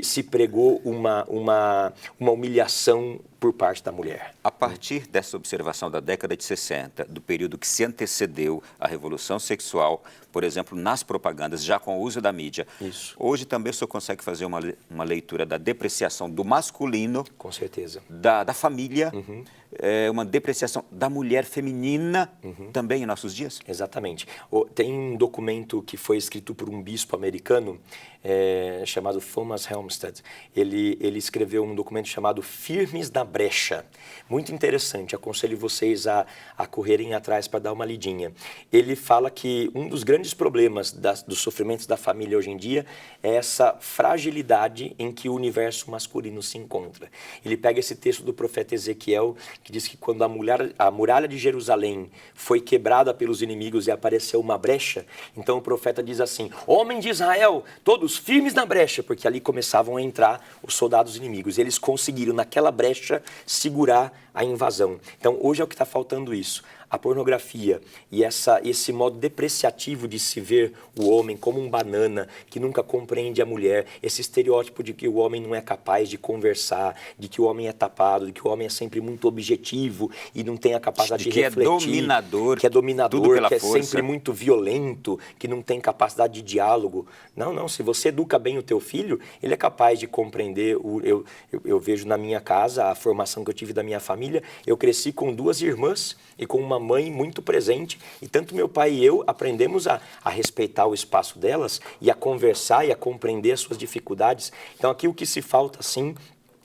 se pregou uma humilhação por parte da mulher. A partir dessa observação da década de 60, do período que se antecedeu à Revolução Sexual, por exemplo, nas propagandas, já com o uso da mídia, isso. Hoje também o senhor consegue fazer uma leitura da depreciação do masculino, com certeza, da família, uma depreciação da mulher feminina também em nossos dias? Exatamente. Tem um documento que foi escrito por um bispo americano chamado Thomas Helmstedt. Ele escreveu um documento chamado Firmes na Brecha. Muito interessante, aconselho vocês a correrem atrás para dar uma lidinha. Ele fala que um dos grandes problemas dos sofrimentos da família hoje em dia é essa fragilidade em que o universo masculino se encontra. Ele pega esse texto do profeta Ezequiel, que diz que quando a muralha de Jerusalém foi quebrada pelos inimigos e apareceu uma brecha, então o profeta diz assim, homem de Israel, todos firmes na brecha, porque ali começavam a entrar os soldados inimigos. Eles conseguiram, naquela brecha, segurar a invasão. Então, hoje é o que está faltando isso. A pornografia e esse modo depreciativo de se ver o homem como um banana que nunca compreende a mulher, esse estereótipo de que o homem não é capaz de conversar, de que o homem é tapado, de que o homem é sempre muito objetivo e não tem a capacidade de refletir. Que é dominador, que é sempre muito violento, que não tem capacidade de diálogo. Não, se você educa bem o teu filho, ele é capaz de compreender. Eu vejo na minha casa, a formação que eu tive da minha família, eu cresci com 2 irmãs e com uma mãe muito presente, e tanto meu pai e eu aprendemos a respeitar o espaço delas e a conversar e a compreender as suas dificuldades. Então aqui o que se falta, sim,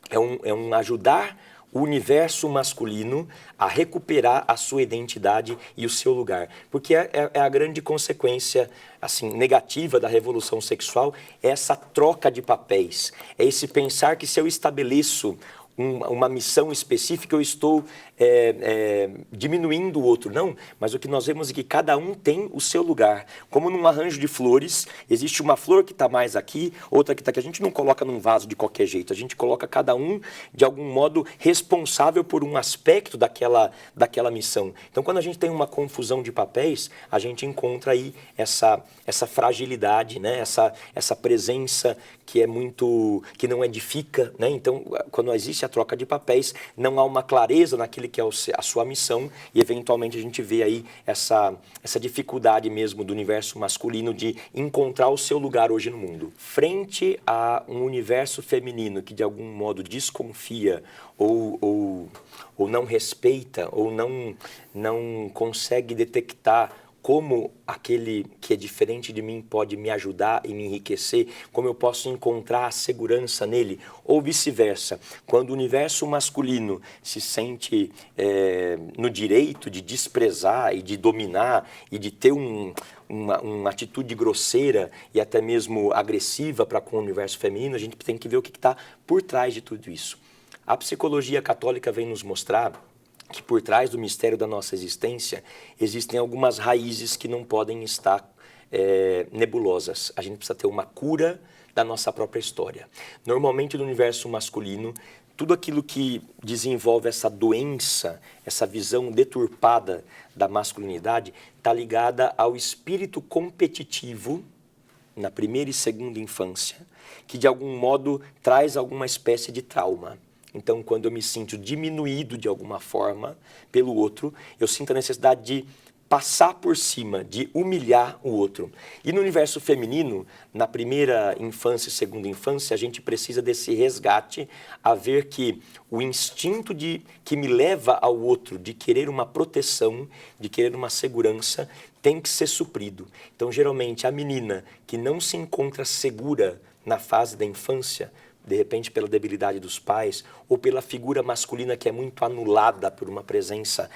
é um ajudar o universo masculino a recuperar a sua identidade e o seu lugar. Porque é a grande consequência assim, negativa da revolução sexual, é essa troca de papéis, é esse pensar que se eu estabeleço uma missão específica, eu estou diminuindo o outro. Não, mas o que nós vemos é que cada um tem o seu lugar. Como num arranjo de flores, existe uma flor que está mais aqui, outra que está aqui. A gente não coloca num vaso de qualquer jeito, a gente coloca cada um, de algum modo, responsável por um aspecto daquela missão. Então, quando a gente tem uma confusão de papéis, a gente encontra aí essa fragilidade, né? essa presença que não edifica, né? Então, quando existe a troca de papéis, não há uma clareza naquele que é a sua missão e, eventualmente, a gente vê aí essa dificuldade mesmo do universo masculino de encontrar o seu lugar hoje no mundo. Frente a um universo feminino que, de algum modo, desconfia ou não respeita ou não consegue detectar como aquele que é diferente de mim pode me ajudar e me enriquecer, como eu posso encontrar a segurança nele, ou vice-versa. Quando o universo masculino se sente no direito de desprezar e de dominar e de ter uma atitude grosseira e até mesmo agressiva para com o universo feminino, a gente tem que ver o que está por trás de tudo isso. A psicologia católica vem nos mostrar que por trás do mistério da nossa existência existem algumas raízes que não podem estar nebulosas. A gente precisa ter uma cura da nossa própria história. Normalmente no universo masculino, tudo aquilo que desenvolve essa doença, essa visão deturpada da masculinidade, está ligada ao espírito competitivo na primeira e segunda infância, que de algum modo traz alguma espécie de trauma. Então, quando eu me sinto diminuído de alguma forma pelo outro, eu sinto a necessidade de passar por cima, de humilhar o outro. E no universo feminino, na primeira infância e segunda infância, a gente precisa desse resgate a ver que o instinto que me leva ao outro, de querer uma proteção, de querer uma segurança, tem que ser suprido. Então, geralmente, a menina que não se encontra segura na fase da infância, de repente pela debilidade dos pais ou pela figura masculina que é muito anulada por uma presença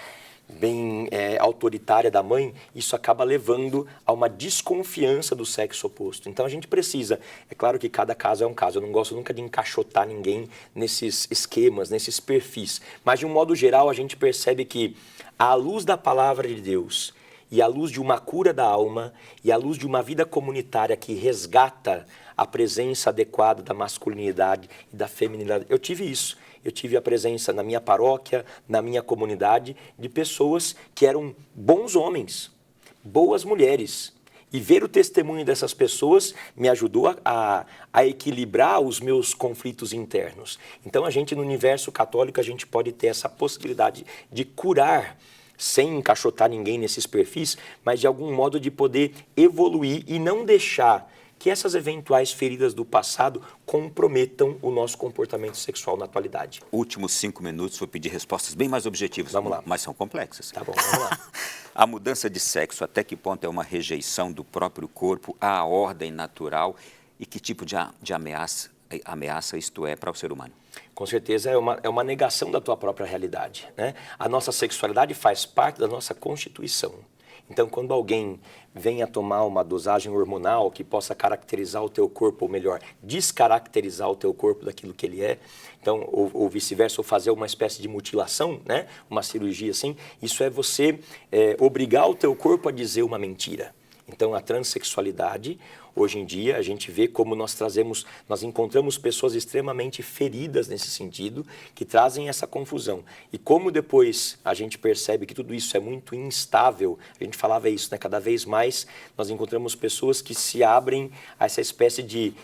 bem autoritária da mãe, isso acaba levando a uma desconfiança do sexo oposto. Então a gente precisa, é claro que cada caso é um caso, eu não gosto nunca de encaixotar ninguém nesses esquemas, nesses perfis, mas de um modo geral a gente percebe que à luz da palavra de Deus e à luz de uma cura da alma e à luz de uma vida comunitária que resgata a presença adequada da masculinidade e da feminilidade. Eu tive isso. Eu tive a presença na minha paróquia, na minha comunidade, de pessoas que eram bons homens, boas mulheres. E ver o testemunho dessas pessoas me ajudou a equilibrar os meus conflitos internos. Então, a gente, no universo católico, a gente pode ter essa possibilidade de curar, sem encaixotar ninguém nesses perfis, mas de algum modo de poder evoluir e não deixar que essas eventuais feridas do passado comprometam o nosso comportamento sexual na atualidade. Últimos 5 minutos, vou pedir respostas bem mais objetivas. Vamos lá. Mas são complexas. Tá bom, vamos lá. A mudança de sexo, até que ponto é uma rejeição do próprio corpo à ordem natural e que tipo de ameaça isto é para o ser humano? Com certeza é uma negação da tua própria realidade, né? A nossa sexualidade faz parte da nossa constituição. Então, quando alguém vem a tomar uma dosagem hormonal que possa caracterizar o teu corpo, ou melhor, descaracterizar o teu corpo daquilo que ele é, então, ou vice-versa, ou fazer uma espécie de mutilação, né? Uma cirurgia assim, isso é você obrigar o teu corpo a dizer uma mentira. Então, a transexualidade, hoje em dia, a gente vê como nós encontramos pessoas extremamente feridas nesse sentido, que trazem essa confusão. E como depois a gente percebe que tudo isso é muito instável, a gente falava isso, né? Cada vez mais nós encontramos pessoas que se abrem a essa espécie de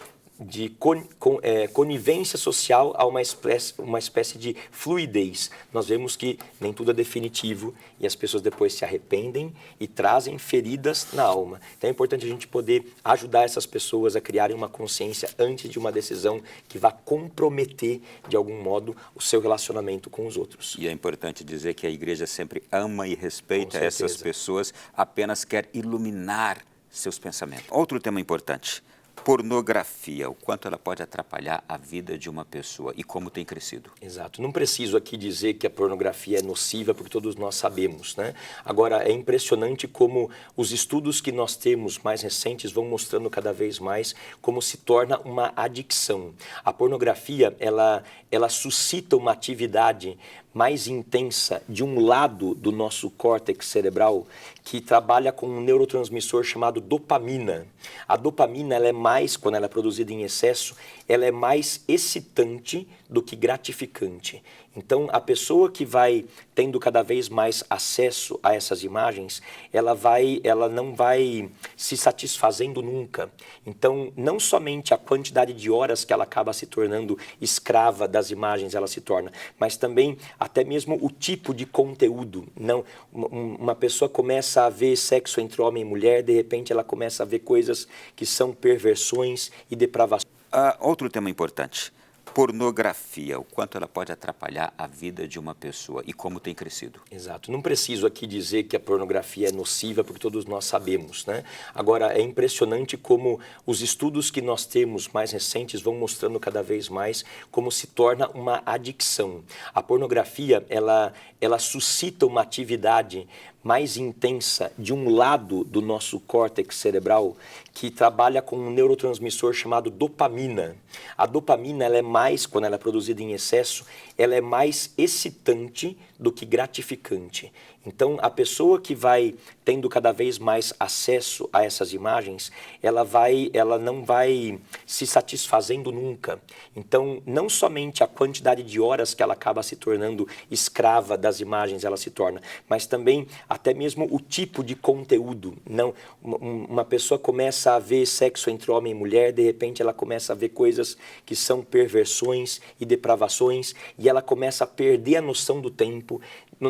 conivência social a uma espécie de fluidez. Nós vemos que nem tudo é definitivo e as pessoas depois se arrependem e trazem feridas na alma. Então é importante a gente poder ajudar essas pessoas a criarem uma consciência antes de uma decisão que vá comprometer, de algum modo, o seu relacionamento com os outros. E é importante dizer que a igreja sempre ama e respeita essas pessoas, apenas quer iluminar seus pensamentos. Outro tema importante. Pornografia, o quanto ela pode atrapalhar a vida de uma pessoa e como tem crescido. Exato. Não preciso aqui dizer que a pornografia é nociva, porque todos nós sabemos, né? Agora, é impressionante como os estudos que nós temos mais recentes vão mostrando cada vez mais como se torna uma adicção. A pornografia, ela suscita uma atividade mais intensa de um lado do nosso córtex cerebral que trabalha com um neurotransmissor chamado dopamina. A dopamina, ela é mais, quando ela é produzida em excesso, ela é mais excitante do que gratificante. Então, a pessoa que vai tendo cada vez mais acesso a essas imagens, ela não vai se satisfazendo nunca. Então, não somente a quantidade de horas que ela acaba se tornando escrava das imagens, ela se torna, mas também até mesmo o tipo de conteúdo. Não, uma pessoa começa a ver sexo entre homem e mulher, de repente ela começa a ver coisas que são perversões e depravações. Outro tema importante. Pornografia, o quanto ela pode atrapalhar a vida de uma pessoa e como tem crescido. Exato. Não preciso aqui dizer que a pornografia é nociva, porque todos nós sabemos, né? Agora, é impressionante como os estudos que nós temos mais recentes vão mostrando cada vez mais como se torna uma adicção. A pornografia, ela suscita uma atividade mais intensa de um lado do nosso córtex cerebral que trabalha com um neurotransmissor chamado dopamina. A dopamina, ela é mais, quando ela é produzida em excesso, ela é mais excitante do que gratificante. Então, a pessoa que vai tendo cada vez mais acesso a essas imagens, ela não vai se satisfazendo nunca. Então, não somente a quantidade de horas que ela acaba se tornando escrava das imagens, ela se torna, mas também até mesmo o tipo de conteúdo. Não, uma pessoa começa a ver sexo entre homem e mulher, de repente ela começa a ver coisas que são perversões e depravações, e ela começa a perder a noção do tempo,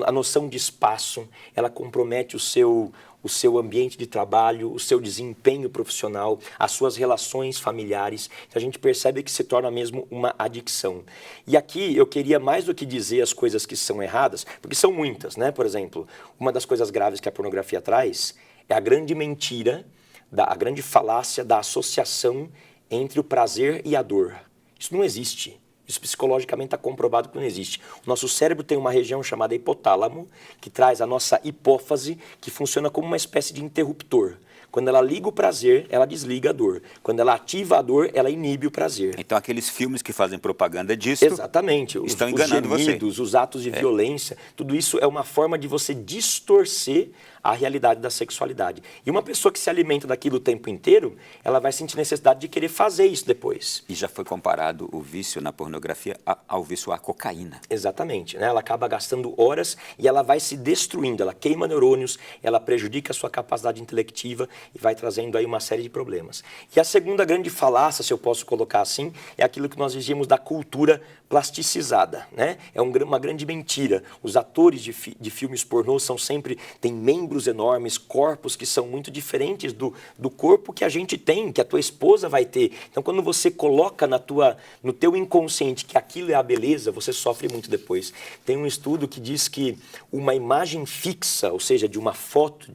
a noção de espaço, ela compromete o seu ambiente de trabalho, o seu desempenho profissional, as suas relações familiares. A gente percebe que se torna mesmo uma adicção. E aqui eu queria mais do que dizer as coisas que são erradas, porque são muitas, né? Por exemplo, uma das coisas graves que a pornografia traz é a grande mentira, a grande falácia da associação entre o prazer e a dor. Isso não existe. Isso psicologicamente está comprovado que não existe. O nosso cérebro tem uma região chamada hipotálamo, que traz a nossa hipófise, que funciona como uma espécie de interruptor. Quando ela liga o prazer, ela desliga a dor. Quando ela ativa a dor, ela inibe o prazer. Então, aqueles filmes que fazem propaganda disso... Exatamente. Estão enganando os gemidos, você. Os atos de violência, tudo isso é uma forma de você distorcer a realidade da sexualidade. E uma pessoa que se alimenta daquilo o tempo inteiro, ela vai sentir necessidade de querer fazer isso depois. E já foi comparado o vício na pornografia ao vício à cocaína. Exatamente, né? Ela acaba gastando horas e ela vai se destruindo, ela queima neurônios, ela prejudica a sua capacidade intelectiva e vai trazendo aí uma série de problemas. E a segunda grande falácia, se eu posso colocar assim, é aquilo que nós dizíamos da cultura plasticizada, né? É uma grande mentira. Os atores de filmes pornô têm membros enormes, corpos que são muito diferentes do corpo que a gente tem, que a tua esposa vai ter. Então, quando você coloca no teu inconsciente que aquilo é a beleza, você sofre muito depois. Tem um estudo que diz que uma imagem fixa, ou seja, de uma foto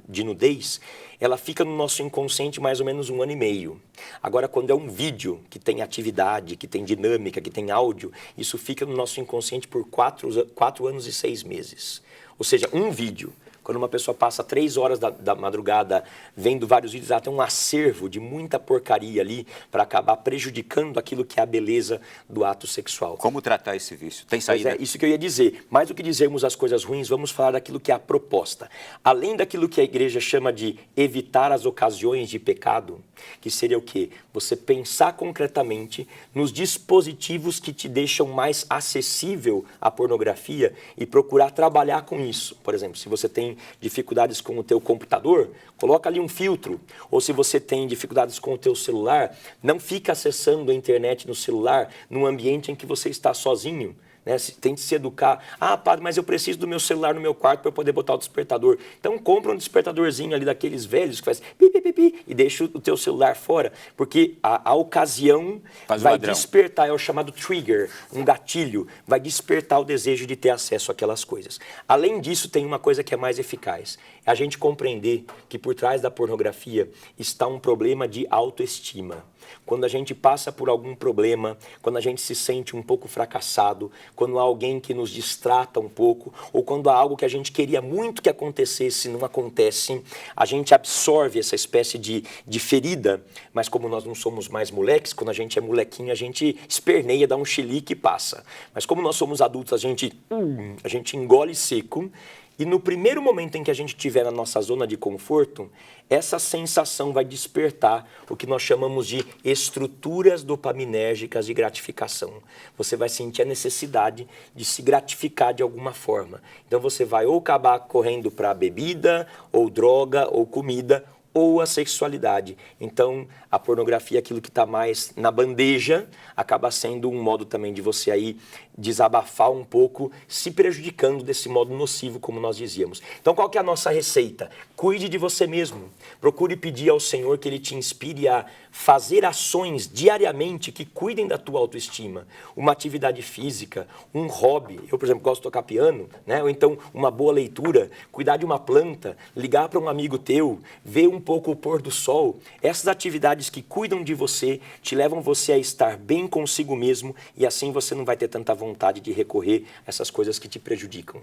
de nudez, ela fica no nosso inconsciente mais ou menos 1 ano e meio. Agora, quando é um vídeo que tem atividade, que tem dinâmica, que tem áudio, isso fica no nosso inconsciente por 4 anos e 6 meses. Ou seja, um vídeo. Quando uma pessoa passa 3 horas da madrugada vendo vários vídeos, ela tem um acervo de muita porcaria ali para acabar prejudicando aquilo que é a beleza do ato sexual. Como tratar esse vício? Tem saída? Pois é, isso que eu ia dizer. Mais do que dizermos as coisas ruins, vamos falar daquilo que é a proposta. Além daquilo que a igreja chama de evitar as ocasiões de pecado, que seria o quê? Você pensar concretamente nos dispositivos que te deixam mais acessível à pornografia e procurar trabalhar com isso. Por exemplo, se você tem dificuldades com o teu computador, coloca ali um filtro. Ou se você tem dificuldades com o teu celular, não fica acessando a internet no celular num ambiente em que você está sozinho. né? Tente se educar. Ah, padre, mas eu preciso do meu celular no meu quarto para eu poder botar o despertador. Então compra um despertadorzinho ali daqueles velhos que faz pi, pi, pi, pi, e deixa o teu celular fora, porque a ocasião vai despertar, é o chamado trigger, um gatilho, vai despertar o desejo de ter acesso àquelas coisas. Além disso, tem uma coisa que é mais eficaz, é a gente compreender que por trás da pornografia está um problema de autoestima. Quando a gente passa por algum problema, quando a gente se sente um pouco fracassado, quando há alguém que nos distrata um pouco, ou quando há algo que a gente queria muito que acontecesse e não acontece, a gente absorve essa espécie de ferida, mas como nós não somos mais moleques, quando a gente é molequinho, a gente esperneia, dá um chilique e passa. Mas como nós somos adultos, a gente engole seco. E no primeiro momento em que a gente estiver na nossa zona de conforto, essa sensação vai despertar o que nós chamamos de estruturas dopaminérgicas de gratificação. Você vai sentir a necessidade de se gratificar de alguma forma. Então você vai ou acabar correndo para bebida, ou droga, ou comida, ou a sexualidade. Então, a pornografia, aquilo que está mais na bandeja, acaba sendo um modo também de você aí desabafar um pouco, se prejudicando desse modo nocivo, como nós dizíamos. Então, qual que é a nossa receita? Cuide de você mesmo. Procure pedir ao Senhor que Ele te inspire a fazer ações diariamente que cuidem da tua autoestima. Uma atividade física, um hobby. Eu, por exemplo, gosto de tocar piano, né? Ou então uma boa leitura, cuidar de uma planta, ligar para um amigo teu, ver um pouco o pôr do sol. Essas atividades que cuidam de você, te levam você a estar bem consigo mesmo e assim você não vai ter tanta vontade de recorrer a essas coisas que te prejudicam.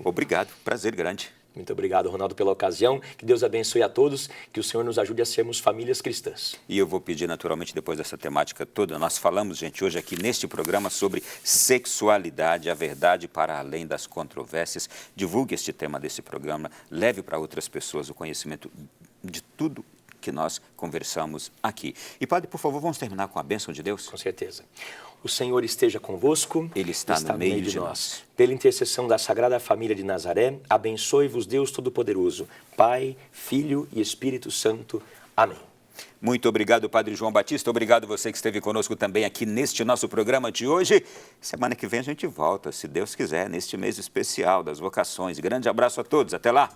Obrigado, prazer grande. Muito obrigado, Ronaldo, pela ocasião. Que Deus abençoe a todos, que o Senhor nos ajude a sermos famílias cristãs. E eu vou pedir, naturalmente, depois dessa temática toda, nós falamos, gente, hoje aqui neste programa sobre sexualidade, a verdade para além das controvérsias. Divulgue este tema desse programa, leve para outras pessoas o conhecimento de tudo que nós conversamos aqui. E, padre, por favor, vamos terminar com a bênção de Deus? Com certeza. O Senhor esteja convosco. Ele está no meio de nós. Pela intercessão da Sagrada Família de Nazaré, abençoe-vos Deus Todo-Poderoso, Pai, Filho e Espírito Santo. Amém. Muito obrigado, Padre João Batista. Obrigado você que esteve conosco também aqui neste nosso programa de hoje. Semana que vem a gente volta, se Deus quiser, neste mês especial das vocações. Grande abraço a todos. Até lá.